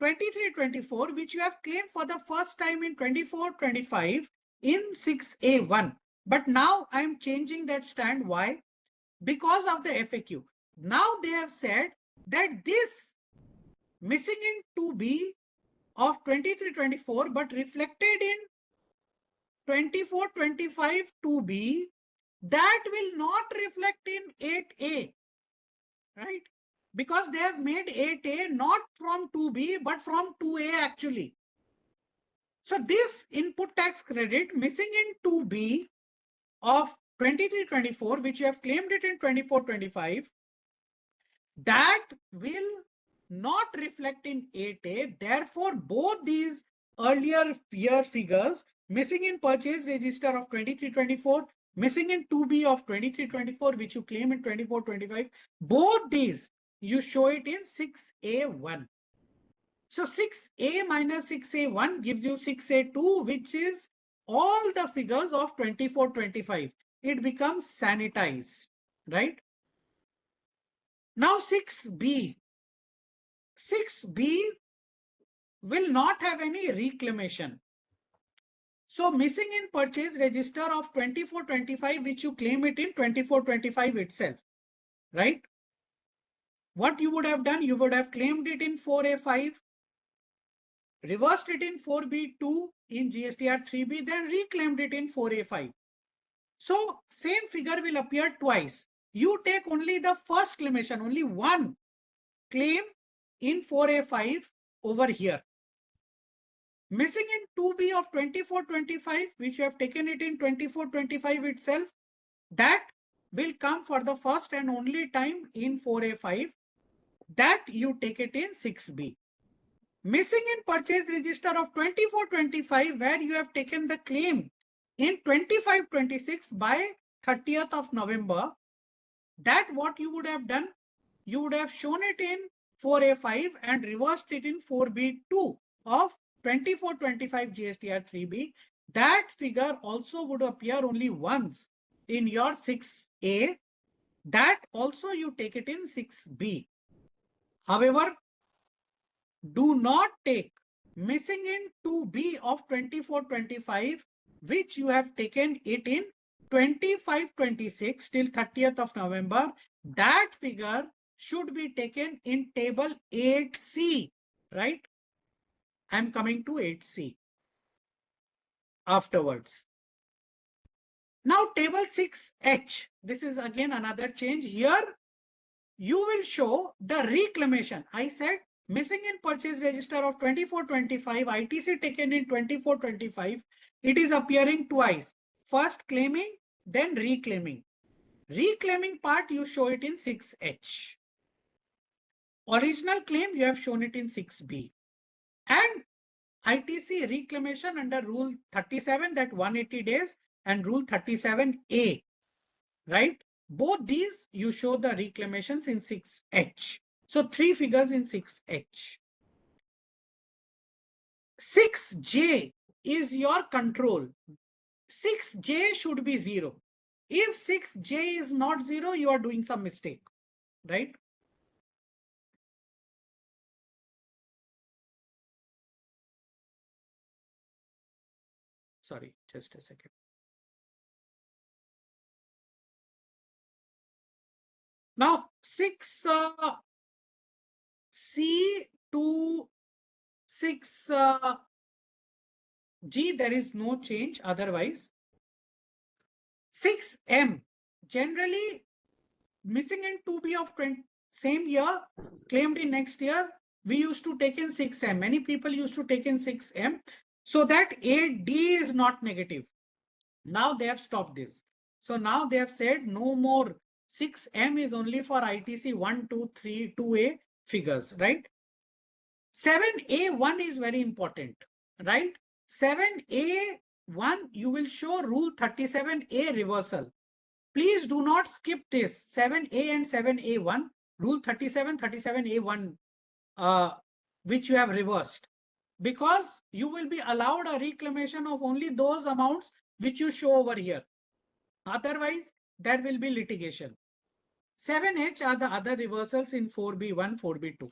23-24, which you have claimed for the first time in 24-25 in 6A1. But now I am changing that stand. Why? Because of the FAQ. Now they have said that this missing in 2B of 23-24 but reflected in 24-25 2B, that will not reflect in 8A, right? Because they have made 8A not from 2B but from 2A actually. So this input tax credit missing in 2B of 23-24, which you have claimed it in 24-25, that will not reflect in 8A. Therefore, both these earlier year figures, missing in purchase register of 23-24, missing in 2B of 23-24, which you claim in 24-25, both these you show it in 6A1. So 6A minus 6A1 gives you 6A2, which is all the figures of 24-25. It becomes sanitized, right? Now 6B. 6B will not have any reclamation. So missing in purchase register of 24-25, which you claim it in 24-25 itself, right? What you would have done, you would have claimed it in 4A5, reversed it in 4B2 in GSTR 3B, then reclaimed it in 4A5. So same figure will appear twice. You take only the first claimation, only one claim in 4A5 over here. Missing in 2B of 24-25, which you have taken it in 24-25 itself, that will come for the first and only time in 4A5, that you take it in 6B. Missing in purchase register of 24-25, where you have taken the claim in 25-26 by 30th of November, that what you would have done, you would have shown it in 4A5 and reversed it in 4B2 of 24-25 GSTR 3B. That figure also would appear only once in your 6A. That also you take it in 6B. However, do not take missing in 2B of 24-25, which you have taken it in 25-26 till 30th of November. That figure should be taken in table 8C, right? I'm coming to 8C afterwards. Now table 6H, this is again another change. Here you will show the reclamation. I said missing in purchase register of 24-25, ITC taken in 24-25, it is appearing twice. First claiming, then reclaiming. Reclaiming part you show it in 6H. Original claim you have shown it in 6B. And ITC reclamation under rule 37, that 180 days, and rule 37A, right? Both these you show the reclamations in 6H. So 3 figures in 6H. 6J is your control. 6J should be 0. If 6J is not 0, you are doing some mistake, right? Sorry, just a second. Now, 6C to 6G, there is no change otherwise. 6M, generally missing in 2B of same year, claimed in next year, we used to take in 6M. Many people used to take in 6M so that 8D is not negative. Now they have stopped this. So now they have said no more 6M is only for ITC 1, 2, 3, 2A figures, right? 7A1 is very important, right? 7A1, you will show rule 37A reversal. Please do not skip this 7A and 7A1, rule 37, 37A1, which you have reversed, because you will be allowed a reclamation of only those amounts which you show over here. Otherwise, there will be litigation. 7H are the other reversals in 4B1, 4B2.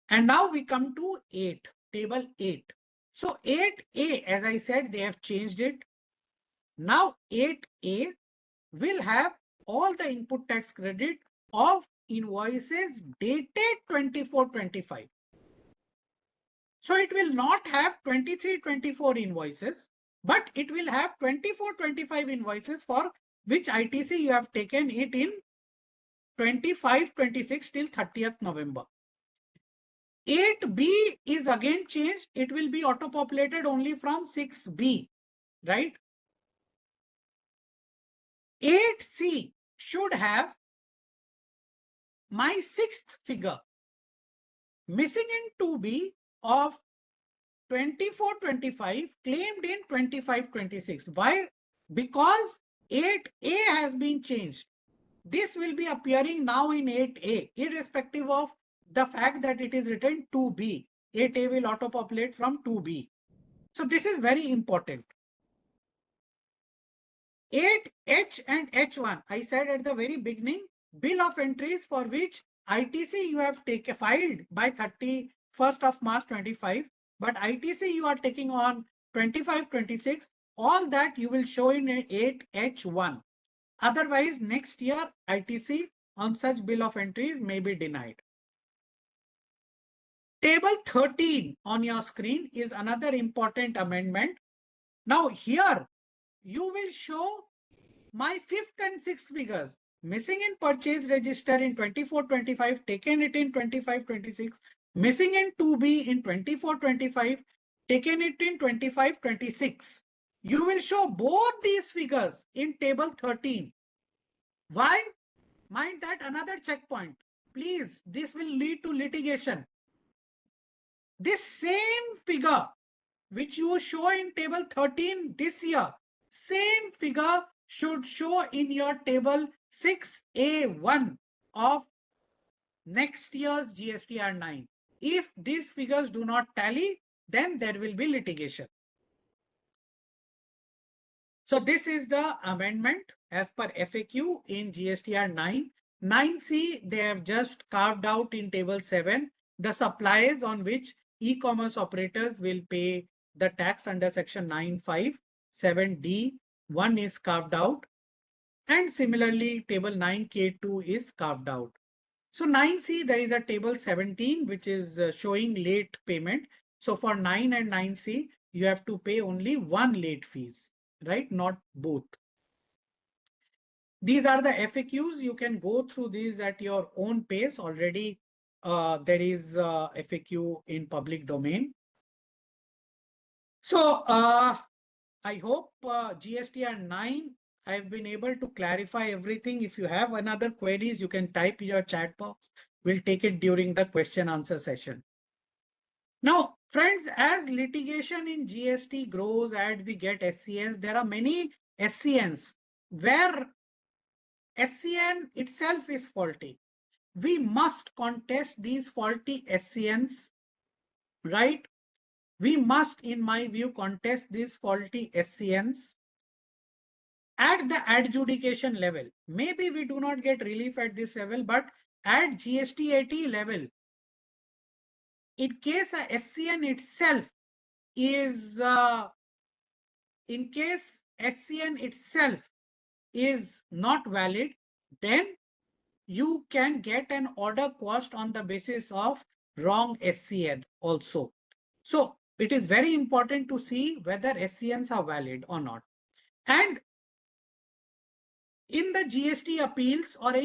And now we come to 8, table 8. So 8A, as I said, they have changed it. Now 8A will have all the input tax credit of invoices dated 24-25. So it will not have 23-24 invoices, but it will have 24-25 invoices for which ITC you have taken it in 25-26 till 30th November. 8B is again changed. It will be auto-populated only from 6B, right? 8C should have my 6th figure missing in 2B of 24-25 claimed in 25-26. Why? Because 8A has been changed. This will be appearing now in 8A, irrespective of the fact that it is written 2B. 8A will auto-populate from 2B. So this is very important. 8H and H1, I said at the very beginning, bill of entries for which ITC you have filed by 31st of March 25, but ITC you are taking on 25-26, all that you will show in 8H1. Otherwise, next year ITC on such bill of entries may be denied. Table 13 on your screen is another important amendment. Now here you will show my 5th and 6th figures missing in purchase register in 24-25, taken it in 25-26, missing in 2B in 24-25, taken it in 25-26. You will show both these figures in table 13. Why? Mind that another checkpoint. Please, this will lead to litigation. This same figure which you show in table 13 this year, same figure should show in your table 6A1 of next year's GSTR 9. If these figures do not tally, then there will be litigation. So this is the amendment as per FAQ in GSTR 9. 9C, they have just carved out in table 7 the supplies on which e-commerce operators will pay the tax under section 9(5). 7D, 1 is carved out. And similarly, table 9K2 is carved out. So 9C, there is a table 17, which is showing late payment. So for 9 and 9C, you have to pay only one late fees, right? Not both. These are the FAQs. You can go through these at your own pace. Already there is FAQ in public domain. So I hope GSTR 9, I've been able to clarify everything. If you have another queries, you can type in your chat box. We'll take it during the question answer session. Now, friends, as litigation in GST grows and we get SCNs, there are many SCNs where SCN itself is faulty. we must contest these faulty SCNs, right? We must, in my view, contest these faulty SCNs at the adjudication level. Maybe we do not get relief at this level, but at GST-80 level, in case a SCN itself is, in case SCN itself is not valid, then you can get an order quashed on the basis of wrong SCN also. So it is very important to see whether SCNs are valid or not. And in the GST appeals or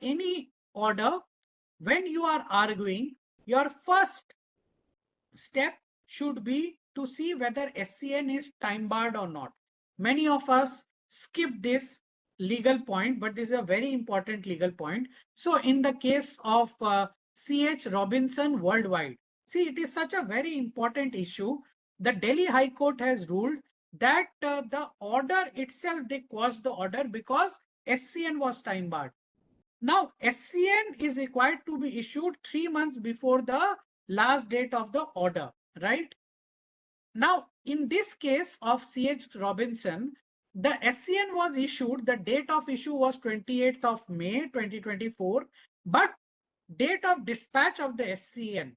any order, when you are arguing, your first step should be to see whether SCN is time barred or not. Many of us skip this legal point, but this is a very important legal point. So in the case of C.H. Robinson worldwide, see, it is such a very important issue. The Delhi High Court has ruled that the order itself, they quashed the order because SCN was time barred. Now, SCN is required to be issued 3 months before the last date of the order, right? Now, in this case of C.H. Robinson, the SCN was issued, the date of issue was 28th of May 2024, but date of dispatch of the SCN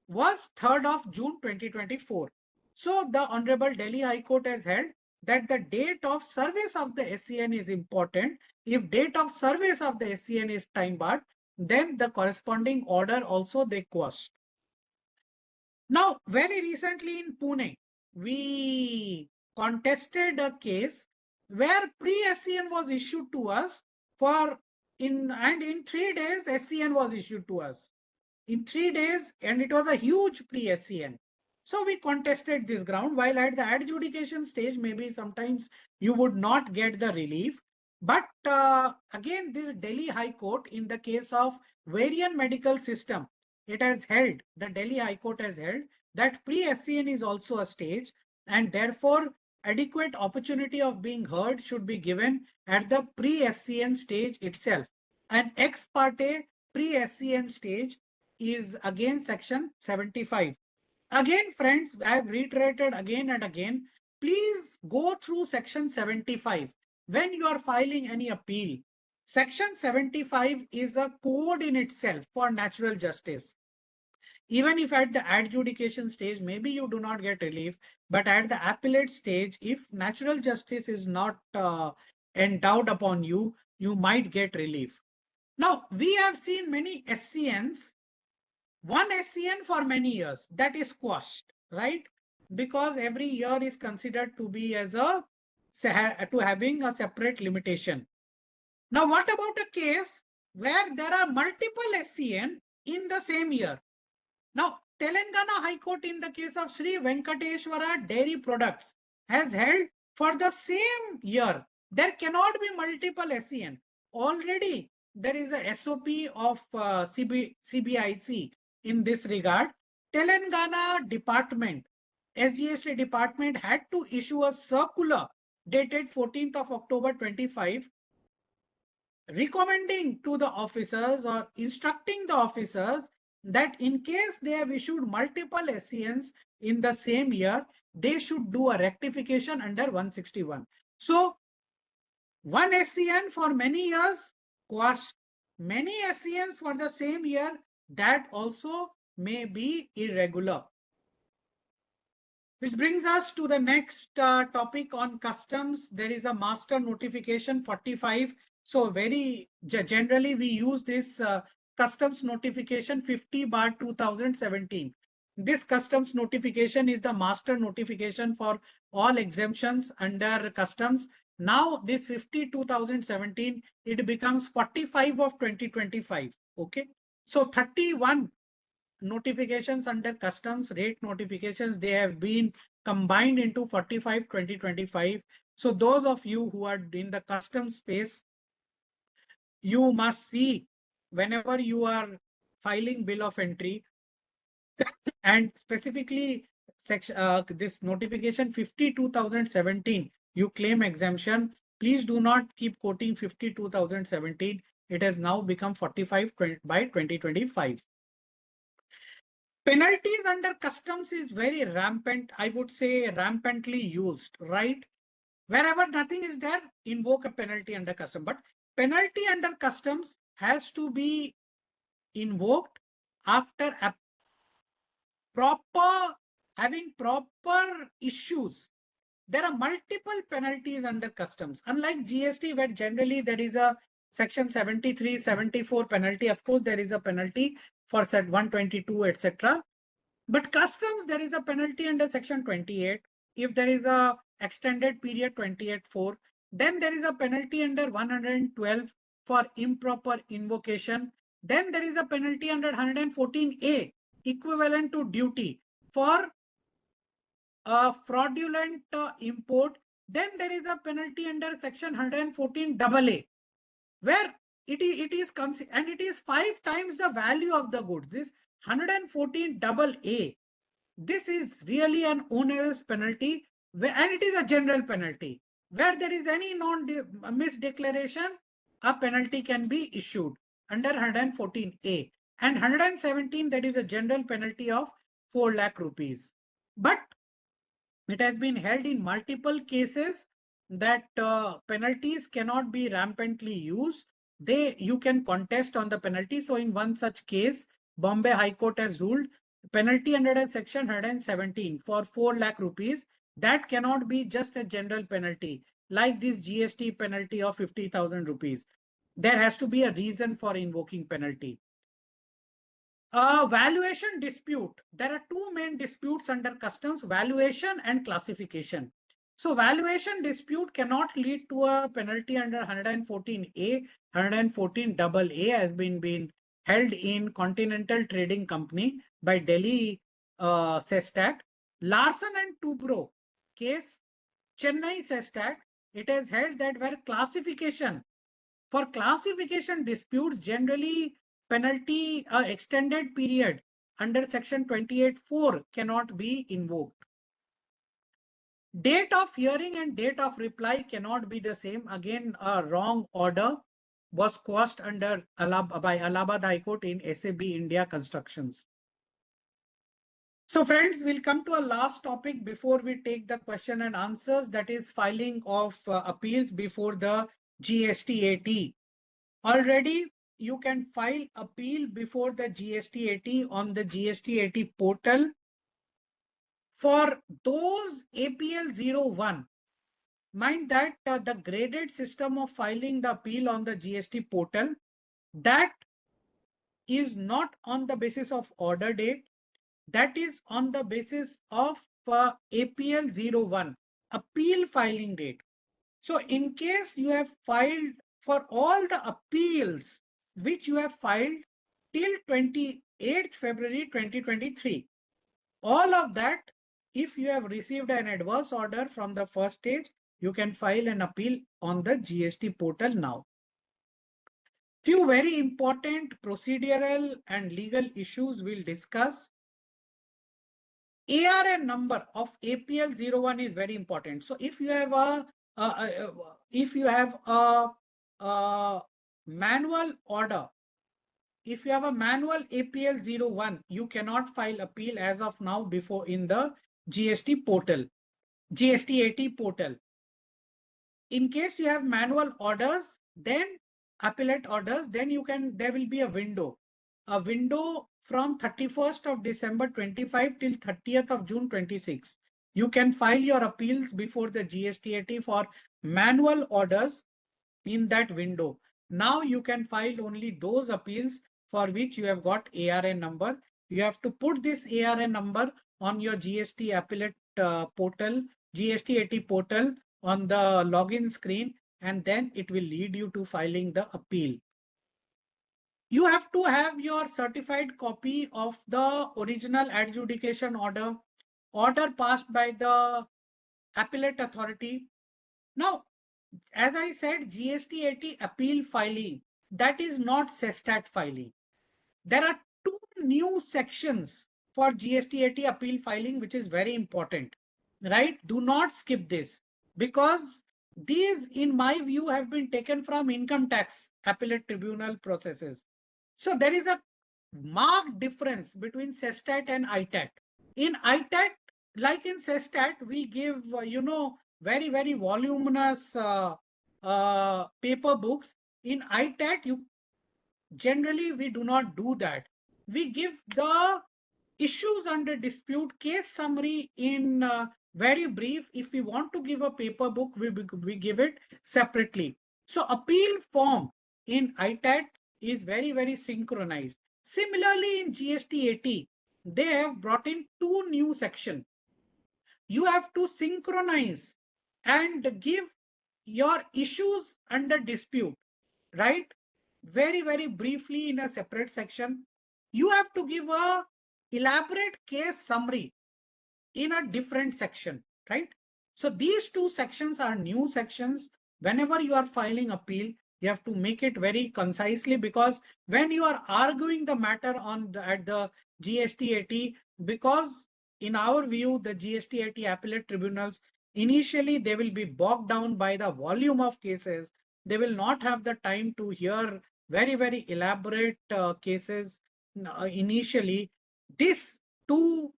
was 3rd of June 2024. So the Honorable Delhi High Court has held that the date of service of the SCN is important. If date of service of the SCN is time barred, then the corresponding order also they quashed. Now, very recently in Pune, we contested a case where pre-SCN was issued to us in 3 days SCN was issued to us. In 3 days, and it was a huge pre-SCN. So we contested this ground, while at the adjudication stage, maybe sometimes you would not get the relief. But again, the Delhi High Court, in the case of Varian Medical System, it has held, the Delhi High Court has held that pre-SCN is also a stage, and therefore adequate opportunity of being heard should be given at the pre-SCN stage itself. An ex parte pre-SCN stage is again section 75. Again, friends, I have reiterated again and again, please go through section 75 when you are filing any appeal. Section 75 is a code in itself for natural justice. Even if at the adjudication stage, maybe you do not get relief, but at the appellate stage, if natural justice is not endowed upon you, you might get relief. Now, we have seen many SCNs, one SCN for many years, that is quashed, right? Because every year is considered to be as a, to having a separate limitation. Now, what about a case where there are multiple SCN in the same year? Now, Telangana High Court in the case of Sri Venkateshwara Dairy Products has held for the same year, there cannot be multiple SCN. Already, there is a SOP of CBIC in this regard. Telangana department, SGST department had to issue a circular dated 14th of October 25, recommending to the officers or instructing the officers that in case they have issued multiple SCNs in the same year, they should do a rectification under 161. So, one SCN for many years, quashed. Many SCNs for the same year, that also may be irregular. Which brings us to the next topic on customs. There is a master notification 45. So very generally we use this customs notification 50/2017. This customs notification is the master notification for all exemptions under customs. Now this 50/2017, it becomes 45 of 2025. Okay. So 31 notifications under customs rate notifications, they have been combined into 45 2025. So those of you who are in the customs space, you must see whenever you are filing bill of entry and specifically section this notification 50/2017, you claim exemption, please do not keep quoting 50/2017. It has now become 45 by 2025. Penalties under customs is very rampant, I would say rampantly used, right? Wherever nothing is there, invoke a penalty under custom. But penalty under customs has to be invoked after a having proper issues. There are multiple penalties under customs. Unlike GST, where generally there is a section 73, 74 penalty. Of course, there is a penalty for set 122, etc. But customs, there is a penalty under section 28. If there is a extended period 28.4, then there is a penalty under 112 for improper invocation. Then there is a penalty under 114A, equivalent to duty for fraudulent import. Then there is a penalty under section 114AA, where it is and it is 5 times the value of the goods. This 114AA, this is really an onerous penalty, and it is a general penalty. Where there is any misdeclaration, a penalty can be issued under 114A. And 117, that is a general penalty of 4 lakh rupees. But it has been held in multiple cases that penalties cannot be rampantly used. You can contest on the penalty. So in one such case, Bombay High Court has ruled penalty under section 117 for 4 lakh rupees. That cannot be just a general penalty like this GST penalty of 50,000 rupees. There has to be a reason for invoking penalty. Valuation dispute. There are 2 main disputes under customs: valuation and classification. So valuation dispute cannot lead to a penalty under 114A. 114AA has been held in Continental Trading Company by Delhi Sestat. Larsen and Toubro case, Chennai Sestat, it has held that where for classification disputes, generally penalty extended period under section 28.4 cannot be invoked. Date of hearing and date of reply cannot be the same. Again, a wrong order was quashed by Allahabad High Court in SAB India Constructions. So friends, we'll come to a last topic before we take the question and answers, that is filing of appeals before the GST-AT. Already you can file appeal before the GST-AT on the GST-AT portal. For those APL 01, mind that the graded system of filing the appeal on the GST portal, that is not on the basis of order date, that is on the basis of APL 01, appeal filing date. So in case you have filed for all the appeals which you have filed till 28th February 2023, all of that, if you have received an adverse order from the first stage, you can file an appeal on the GST portal now. Few very important procedural and legal issues we'll discuss. ARN number of APL 01 is very important. So if you have a manual order, if you have a manual APL 01, you cannot file appeal as of now before in the GST portal, GST-AT portal. In case you have manual orders, then appellate orders, then there will be a window from 31st of December 25 till 30th of June 26. You can file your appeals before the GST-AT for manual orders in that window. Now you can file only those appeals for which you have got ARN number. You have to put this ARN number on your GST appellate portal, GST-AT portal on the login screen, and then it will lead you to filing the appeal. You have to have your certified copy of the original adjudication order passed by the appellate authority. Now, as I said, GST-AT appeal filing, that is not Sestat filing. There are 2 new sections for GST-AT appeal filing, which is very important, right? Do not skip this, because These, in my view, have been taken from income tax appellate tribunal processes. So there is a marked difference between CESTAT and ITAT. In ITAT, like in CESTAT, we give, very, very voluminous paper books. In ITAT, generally we do not do that. We give the issues under dispute case summary in very brief. If we want to give a paper book, we give it separately. So appeal form in ITAT is very, very synchronized. Similarly, in GST 80, they have brought in 2 new sections. You have to synchronize and give your issues under dispute, right? Very, very briefly in a separate section. You have to give a elaborate case summary in a different section, right? So these 2 sections are new sections. Whenever you are filing appeal, you have to make it very concisely, because when you are arguing the matter at the GST 80, because in our view, the GST 80 appellate tribunals, initially they will be bogged down by the volume of cases. They will not have the time to hear very, very elaborate cases initially. These 2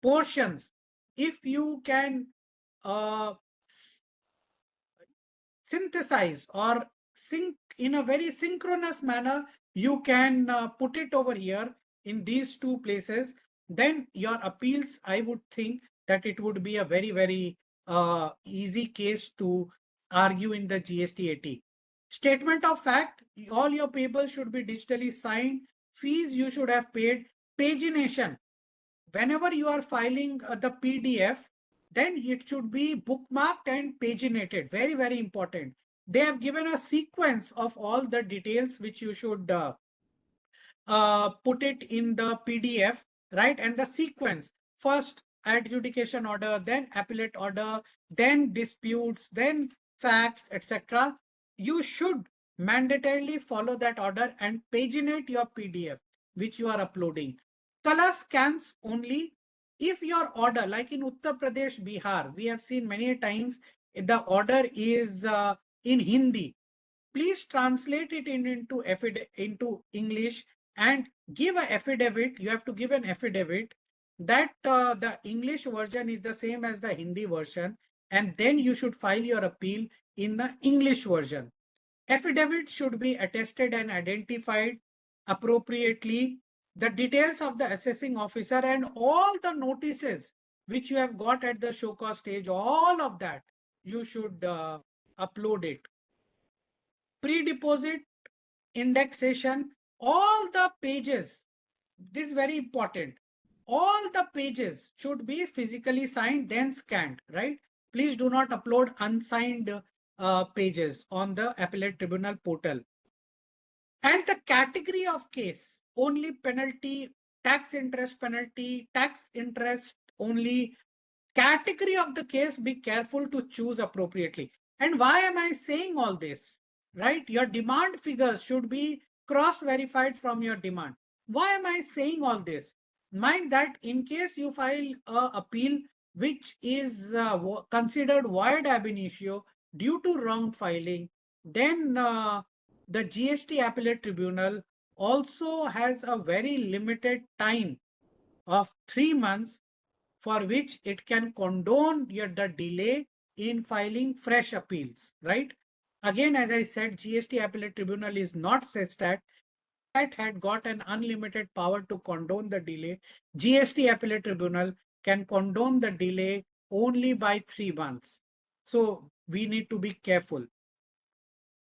portions, if you can synthesize or sync in a very synchronous manner, you can put it over here in these 2 places, then your appeals, I would think that it would be a very, very easy case to argue in the GST 80. Statement of fact, all your papers should be digitally signed. Fees you should have paid. Pagination, whenever you are filing the PDF, then it should be bookmarked and paginated. Very, very important. They have given a sequence of all the details which you should put it in the PDF, right? And the sequence: first adjudication order, then appellate order, then disputes, then facts, etc. You should mandatorily follow that order and paginate your PDF which you are uploading. Color scans only. If your order, like in Uttar Pradesh, Bihar, we have seen many times the order is in Hindi. Please translate it into English and give an affidavit. You have to give an affidavit that the English version is the same as the Hindi version, and then you should file your appeal in the English version. Affidavit should be attested and identified appropriately. The details of the assessing officer and all the notices which you have got at the show cause stage, all of that you should upload it. Pre-deposit, indexation, all the pages, this is very important. All the pages should be physically signed, then scanned, right? Please do not upload unsigned pages on the appellate tribunal portal. And the category of case, only penalty, tax interest penalty, tax interest only. Category of the case, be careful to choose appropriately. And why am I saying all this? Right? Your demand figures should be cross-verified from your demand. Why am I saying all this? Mind that in case you file an appeal which is considered void ab initio due to wrong filing, then the GST appellate tribunal also has a very limited time of 3 months for which it can condone the delay in filing fresh appeals, right? Again, as I said, GST appellate tribunal is not CESTAT. That had got an unlimited power to condone the delay. GST appellate tribunal can condone the delay only by 3 months. So we need to be careful.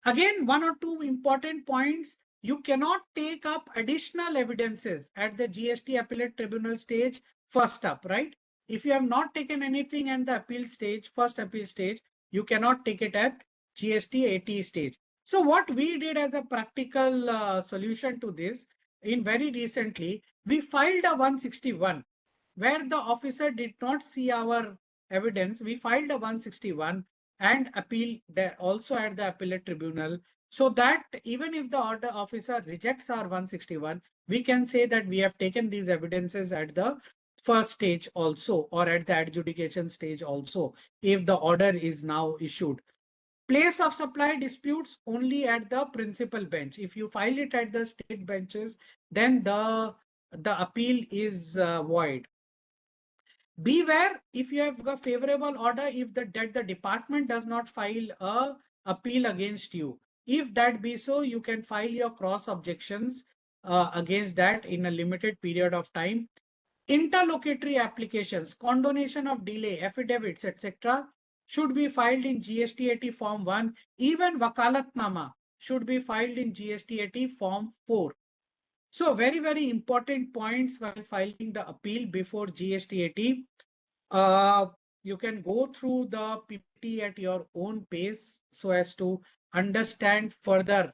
Again, 1 or 2 important points. You cannot take up additional evidences at the GST appellate tribunal stage first up, right? If you have not taken anything at the appeal stage, first appeal stage, you cannot take it at GST 80 stage. So what we did as a practical solution to this, in very recently, we filed a 161 where the officer did not see our evidence. We filed a 161 and appeal there also at the appellate tribunal, so that even if the order officer rejects our 161, we can say that we have taken these evidences at the first stage also, or at the adjudication stage also, if the order is now issued. Place of supply disputes only at the principal bench. If you file it at the state benches, then the appeal is void. Beware, if you have a favorable order, if the department does not file a appeal against you. If that be so, you can file your cross objections against that in a limited period of time. Interlocutory applications, condonation of delay, affidavits, etc. should be filed in GST-80 Form 1. Even Wakalatnama should be filed in GST-80 Form 4. So very, very important points while filing the appeal before GST-80. You can go through the PPT at your own pace so as to understand further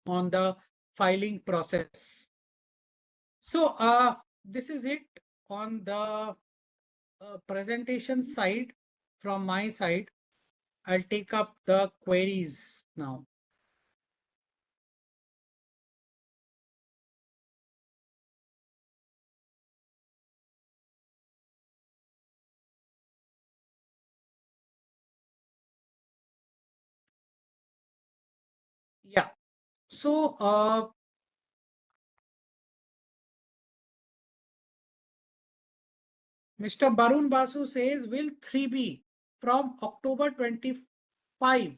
on the filing process. So this is it on the presentation side. From my side, I'll take up the queries now. Yeah. So Mr. Barun Basu says, will 3B from October 25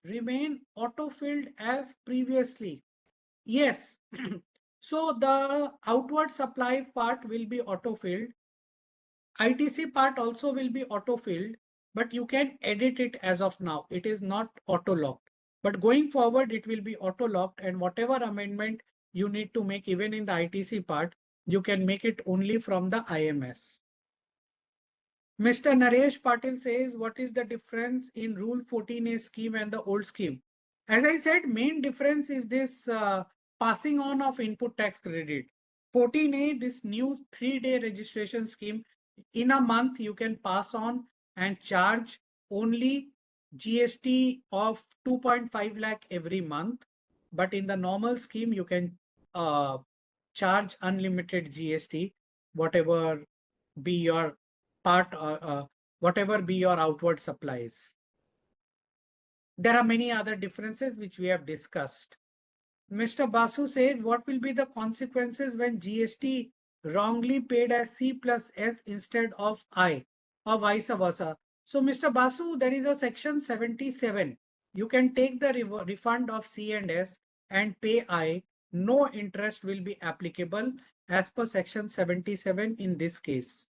remain auto-filled as previously? Yes. So the outward supply part will be auto-filled. ITC part also will be auto-filled, but you can edit it as of now. It is not auto-locked. But going forward, it will be auto-locked, and whatever amendment you need to make even in the ITC part, you can make it only from the IMS. Mr. Naresh Patil says, what is the difference in Rule 14A scheme and the old scheme? As I said, main difference is this passing on of input tax credit. 14A, this new 3-day registration scheme, in a month you can pass on and charge only GST of 2.5 lakh every month. But in the normal scheme, you can charge unlimited GST, whatever be your part, whatever be your outward supplies. There are many other differences which we have discussed. Mr. Basu says, what will be the consequences when GST wrongly paid as C plus S instead of I, or vice versa? So, Mr. Basu, there is a section 77. You can take the refund of C and S and pay I. No interest will be applicable as per section 77 in this case.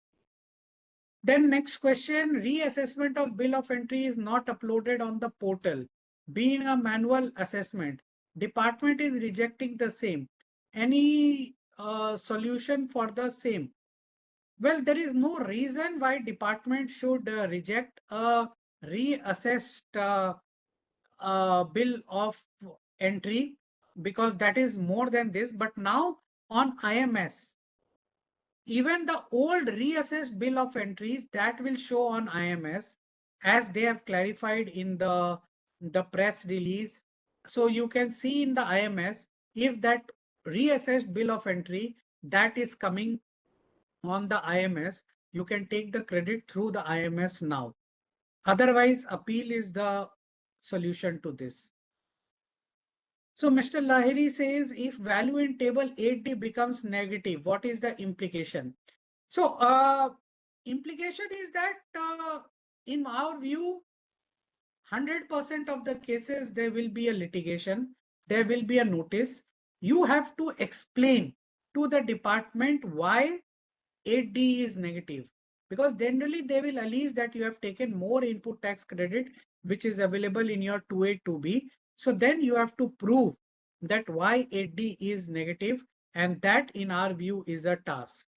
Then next question, reassessment of bill of entry is not uploaded on the portal. Being a manual assessment, department is rejecting the same. Any solution for the same? Well, there is no reason why department should reject a reassessed bill of entry, because that is more than this. But now on IMS, even the old reassessed bill of entries that will show on IMS, as they have clarified in the press release. So you can see in the IMS, if that reassessed bill of entry that is coming on the IMS, you can take the credit through the IMS now. Otherwise, appeal is the solution to this. So Mr. Lahiri says, if value in table 8D becomes negative, what is the implication? So implication is that in our view, 100% of the cases, there will be a litigation, there will be a notice. You have to explain to the department why 8D is negative, because generally they will allege that you have taken more input tax credit, which is available in your 2A, 2B. So then you have to prove that why 8D is negative, and that in our view is a task.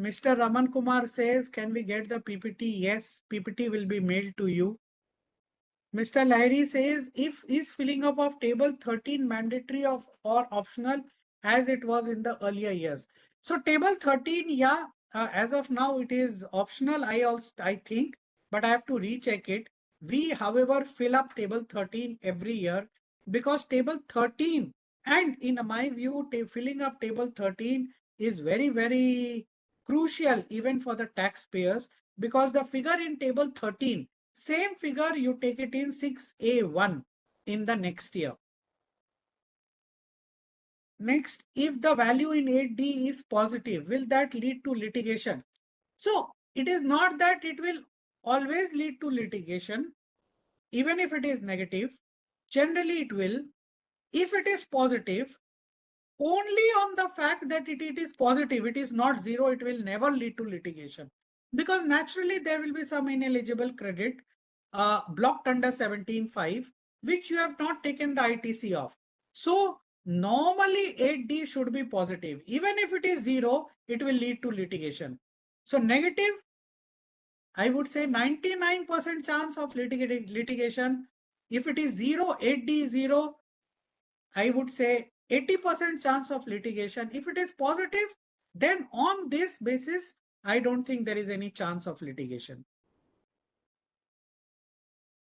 Mr. Raman Kumar says, can we get the PPT? Yes, PPT will be mailed to you. Mr. Lahiri says, if is filling up of table 13 mandatory or optional as it was in the earlier years? So table 13, yeah, as of now it is optional, I think, but I have to recheck it. We, however, fill up table 13 every year, because table 13, and in my view, filling up table 13 is very, very crucial even for the taxpayers, because the figure in table 13, same figure you take it in 6A1 in the next year. Next, if the value in 8D is positive, will that lead to litigation? So it is not that it will always lead to litigation, even if it is negative. Generally it will. If it is positive, only on the fact that it is positive, it is not zero, it will never lead to litigation. Because naturally there will be some ineligible credit blocked under 17.5, which you have not taken the ITC of. So normally 8D should be positive. Even if it is zero, it will lead to litigation. So negative, I would say 99% chance of litigation. If it is zero, 8D is zero, I would say 80% chance of litigation. If it is positive, then on this basis, I don't think there is any chance of litigation.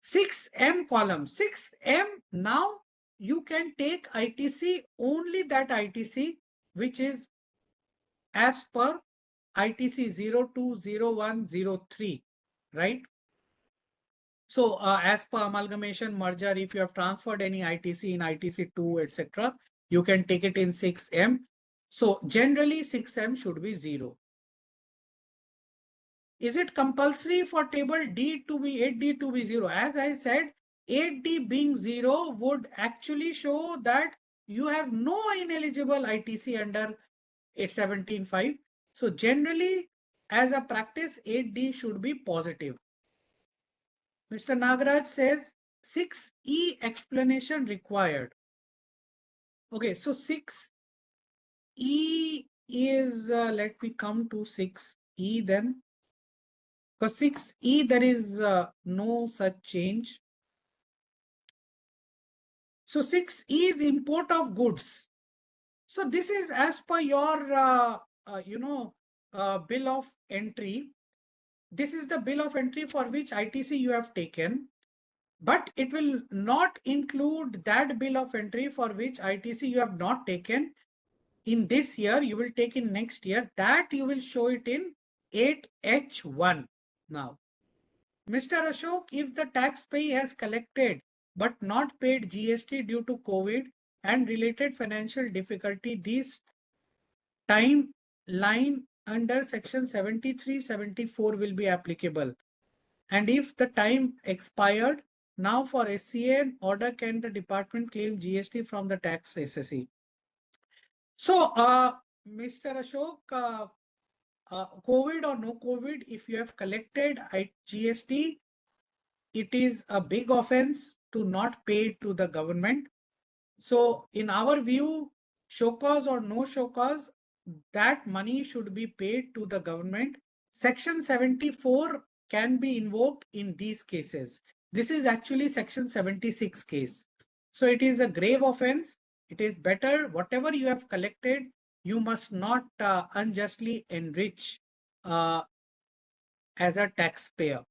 6M column. 6M, now you can take ITC, only that ITC which is as per ITC 020103, right? So as per amalgamation merger, if you have transferred any ITC in ITC 2, etc., you can take it in 6M. So generally 6M should be 0. Is it compulsory for table D to be 8D to be 0? As I said, 8D being 0 would actually show that you have no ineligible ITC under 817.5. So generally, as a practice, 8D should be positive. Mr. Nagaraj says 6E explanation required. Okay, so 6E is, let me come to 6E then. For 6E, there is no such change. So 6E is import of goods. So this is as per your, bill of entry. This is the bill of entry for which ITC you have taken. But it will not include that bill of entry for which ITC you have not taken in this year. You will take in next year. That you will show it in 8H1 now. Mr. Ashok, if the taxpayer has collected but not paid GST due to COVID and related financial difficulty, this timeline under section 73-74 will be applicable. And if the time expired, now for SCA order, can the department claim GST from the tax assessee? So, Mr. Ashok, COVID or no COVID, if you have collected GST, it is a big offense to not pay to the government. So in our view, show cause or no show cause, that money should be paid to the government. Section 74 can be invoked in these cases. This is actually section 76 case. So it is a grave offense. It is better whatever you have collected, you must not unjustly enrich as a taxpayer.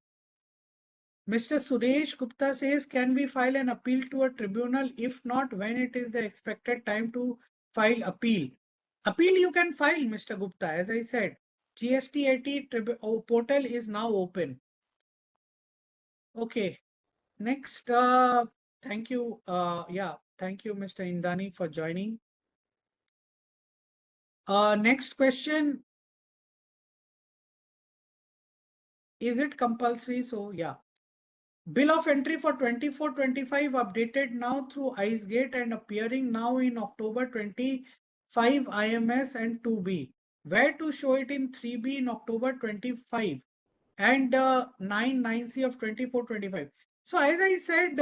Mr. Suresh Gupta says, can we file an appeal to a tribunal? If not, when it is the expected time to file appeal? Appeal you can file, Mr. Gupta. As I said, GST80 portal is now open. Okay. Next, thank you. Thank you, Mr. Indani, for joining. Next question. Is it compulsory? So, yeah. Bill of entry for 24-25 updated now through VILGST and appearing now in October 25 IMS and 2B. Where to show it in 3B in October 25 and 9C of 24-25. So as I said,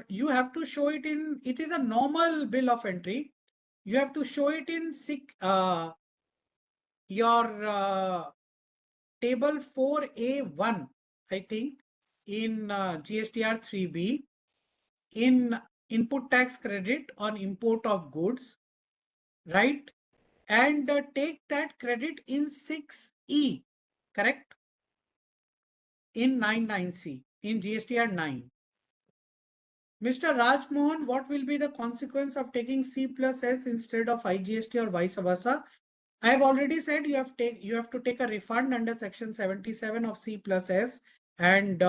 you have to show it in, it is a normal bill of entry. You have to show it in your table 4A1, I think, in GSTR 3B, in input tax credit on import of goods, right? And take that credit in 6E, correct? In 99C, in GSTR 9. Mr. Rajmohan, what will be the consequence of taking C plus S instead of IGST or vice versa? I have already said you have to take a refund under section 77 of C+S and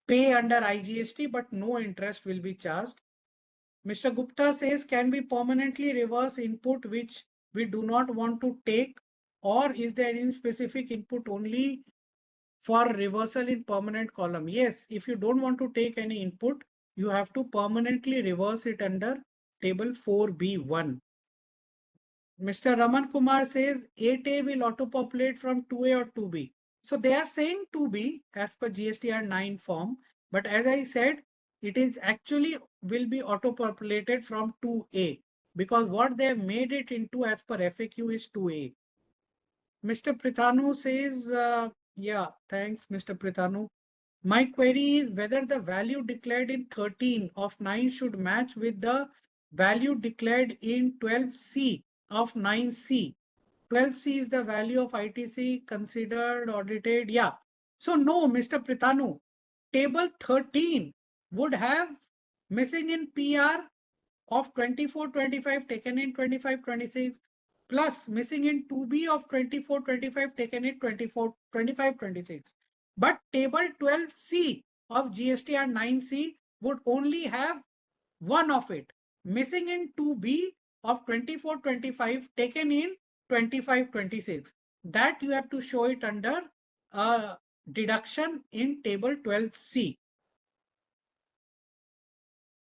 pay under IGST, but no interest will be charged. Mr. Gupta says, can we permanently reverse input which we do not want to take, or is there any specific input only for reversal in permanent column? Yes, if you don't want to take any input, you have to permanently reverse it under table 4B1. Mr. Raman Kumar says 8A will auto-populate from 2A or 2B. So they are saying 2B as per GSTR 9 form. But as I said, it is actually will be auto-populated from 2A because what they have made it into as per FAQ is 2A. Mr. Prithanu says, yeah, thanks, Mr. Prithanu. My query is whether the value declared in 13 of 9 should match with the value declared in 12C of 9C. 12C is the value of ITC considered audited. Yeah. So no, Mr. Prithanu, table 13 would have missing in PR of 24-25 taken in 25-26 plus missing in 2B of 24-25 taken in 24-25-26. But table 12C of GSTR 9C would only have one of it missing in 2B of 24-25 taken in 25-26. That you have to show it under deduction in table 12C.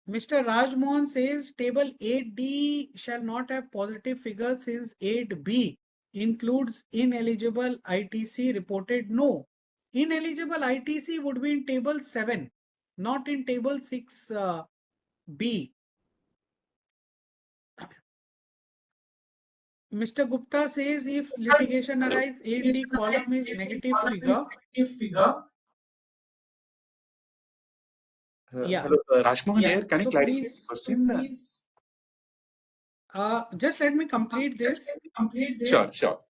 Mr. Rajmohan says table 8D shall not have positive figures since 8B includes ineligible ITC reported. No, ineligible ITC would be in table 7, not in table 6B. Mr. Gupta says if litigation arises, 8D column is negative figure. Yeah. Hello, Rajmohan Yeah. here. Can So I clarify please, the question? just let me complete this. Sure.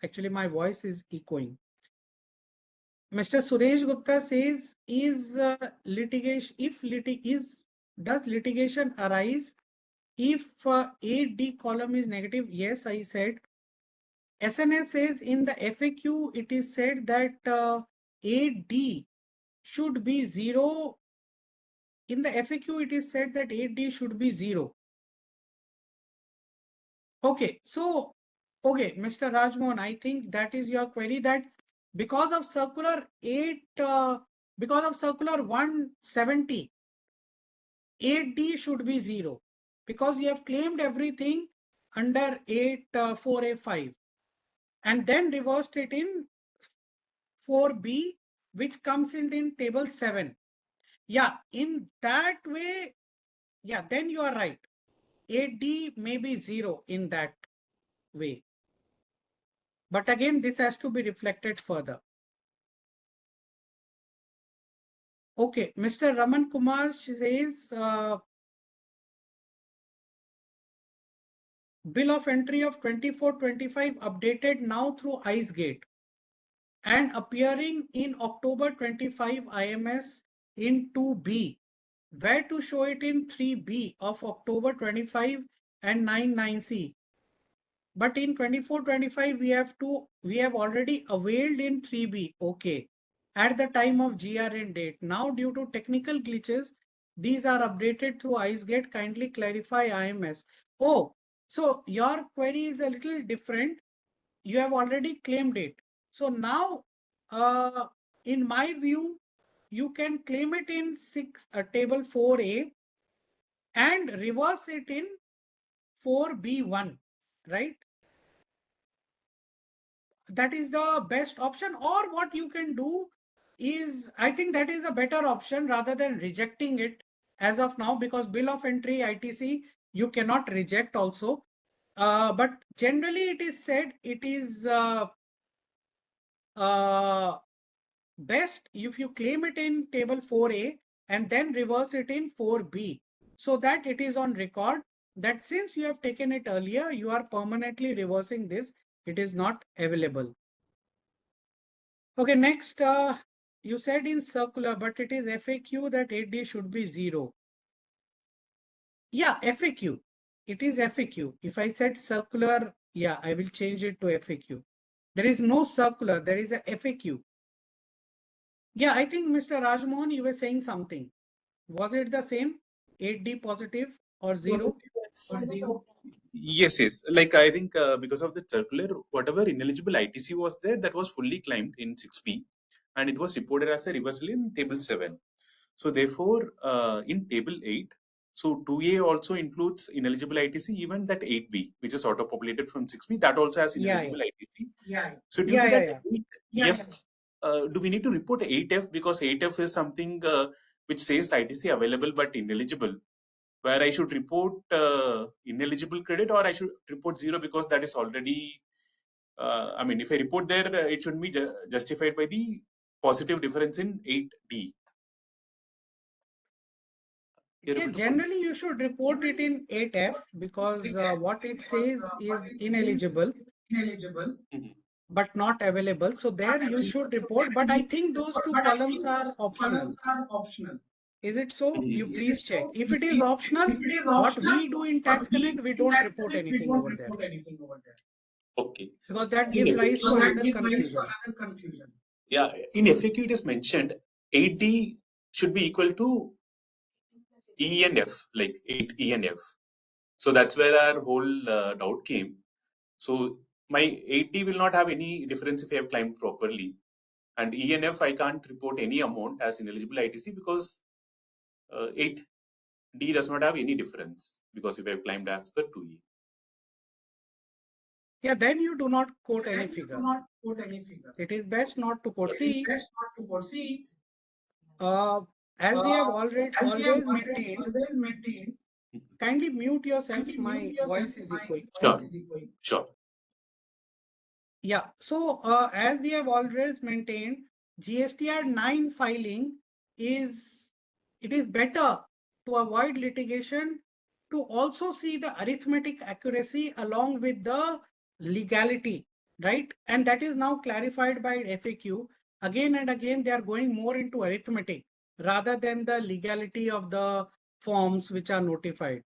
Actually, my voice is echoing. Mr. Suresh Gupta says, is litigation, does litigation arise if 8D column is negative? Yes, I said. SNS says in the FAQ, it is said that 8D should be 0. In the FAQ, it is said that 8D should be 0. Okay, so, okay, Mr. Rajmohan, I think that is your query that because of circular 170, 8D should be 0 because you have claimed everything under 4A5 and then reversed it in 4B, which comes in table 7. Yeah, in that way, yeah, then you are right. 8D may be 0 in that way. But again, this has to be reflected further. Okay, Mr. Raman Kumar says, bill of entry of 24-25 updated now through IceGate and appearing in October 25 IMS in 2B. Where to show it in 3B of October 25 and 99C. But in 24-25, we have already availed in 3B. Okay. At the time of GRN date. Now, due to technical glitches, these are updated through IceGate. Kindly clarify IMS. Oh, so your query is a little different. You have already claimed it. So now, in my view, you can claim it in table 4A and reverse it in 4B1, right? That is the best option. Or what you can do is, I think that is a better option rather than rejecting it as of now, because bill of entry ITC you cannot reject also. But generally it is said it is best if you claim it in table 4A and then reverse it in 4B so that it is on record that since you have taken it earlier, you are permanently reversing this. It is not available. Okay, next, you said in circular, but it is FAQ that 8D should be 0. Yeah, FAQ. It is FAQ. If I said circular, yeah, I will change it to FAQ. There is no circular, there is a FAQ. Yeah, I think Mr. Rajmohan, you were saying something. Was it the same? 8D positive or 0? Yes, yes. Like I think because of the circular, whatever ineligible ITC was there, that was fully claimed in 6B, and it was reported as a reversal in table 7. So therefore, in table 8, so 2A also includes ineligible ITC, even that 8B, which is auto-populated from 6B, that also has ineligible ITC. So due to that 8F, do we need to report 8F, because 8F is something which says ITC available but ineligible, where I should report ineligible credit, or I should report 0 because that is already, I mean, if I report there, it should be justified by the positive difference in 8D. Yeah, generally you should report it in 8F because what it says is ineligible, but not available. So there you should report, but I think those two columns are optional. Is it so? You please check. If it is optional, what we do in Tax Connect, we don't report anything over there. Okay. Because that gives rise to another confusion. Yeah, in FAQ it is mentioned 8D should be equal to E and F, like 8E and F. So that's where our whole doubt came. So my 8D will not have any difference if I have claimed properly. And E and F, I can't report any amount as ineligible ITC because 8D does not have any difference, because if I have claimed as per 2E. Yeah, then you do not quote any figure. It is best not to quote. See, as we have always maintained, kindly mute yourself. My voice is echoing. Sure. Yeah. So as we have always maintained, GSTR 9 filing is better to avoid litigation, to also see the arithmetic accuracy along with the legality, right? And that is now clarified by FAQ. Again and again, they are going more into arithmetic rather than the legality of the forms which are notified.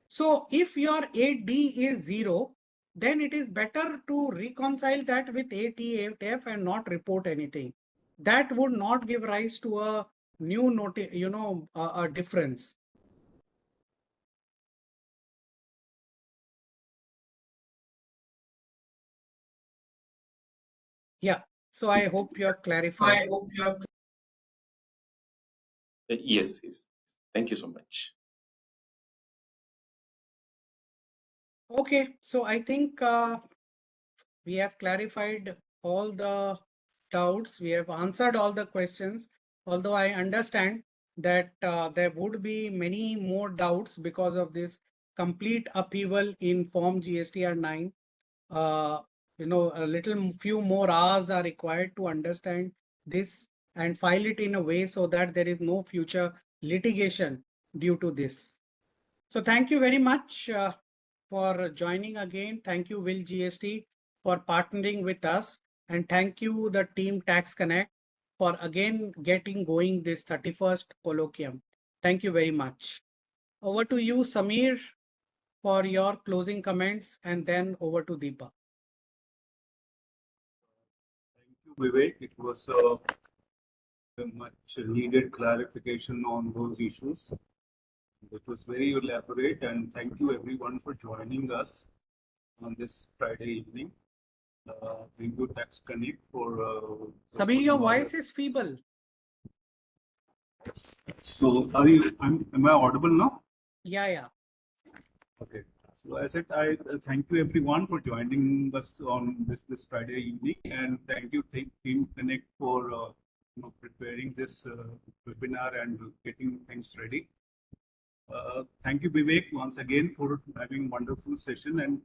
So if your 8D is 0, then it is better to reconcile that with 8E, 8F and not report anything. That would not give rise to a new a difference. Yeah. So I hope you are clarified. Yes, yes. Thank you so much. Okay. So I think we have clarified all the doubts. We have answered all the questions, although I understand that there would be many more doubts because of this complete upheaval in Form GSTR 9. A few more hours are required to understand this and file it in a way so that there is no future litigation due to this. So thank you very much for joining again. Thank you, VILGST, for partnering with us. And thank you, the team Tax Connect, for again getting going this 31st colloquium. Thank you very much. Over to you, Samir, for your closing comments, and then over to Deepa. Thank you, Vivek. It was a much needed clarification on those issues. It was very elaborate, and thank you everyone for joining us on this Friday evening. Thank you, Tax Connect, for. Samir, your voice is feeble. So, am I audible now? Yeah. Okay. So, as I said, I thank you everyone for joining us on this Friday evening, and thank you Team Connect for preparing this webinar and getting things ready. Thank you, Vivek, once again for having a wonderful session and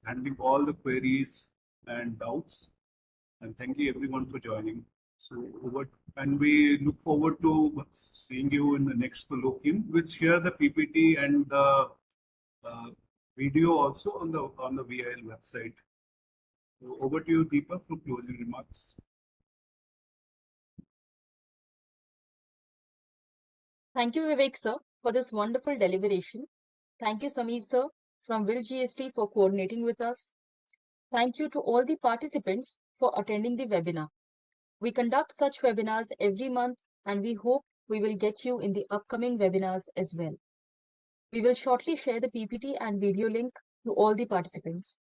handling all the queries and doubts. And thank you everyone for joining. So we look forward to seeing you in the next colloquium. We'll share the PPT and the video also on the VIL website. So over to you, Deepa, for closing remarks. Thank you, Vivek, sir. for this wonderful deliberation. Thank you, Sameer sir from VILGST for coordinating with us. Thank you to all the participants for attending the webinar. We conduct such webinars every month and we hope we will get you in the upcoming webinars as well. We will shortly share the PPT and video link to all the participants.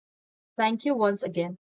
Thank you once again.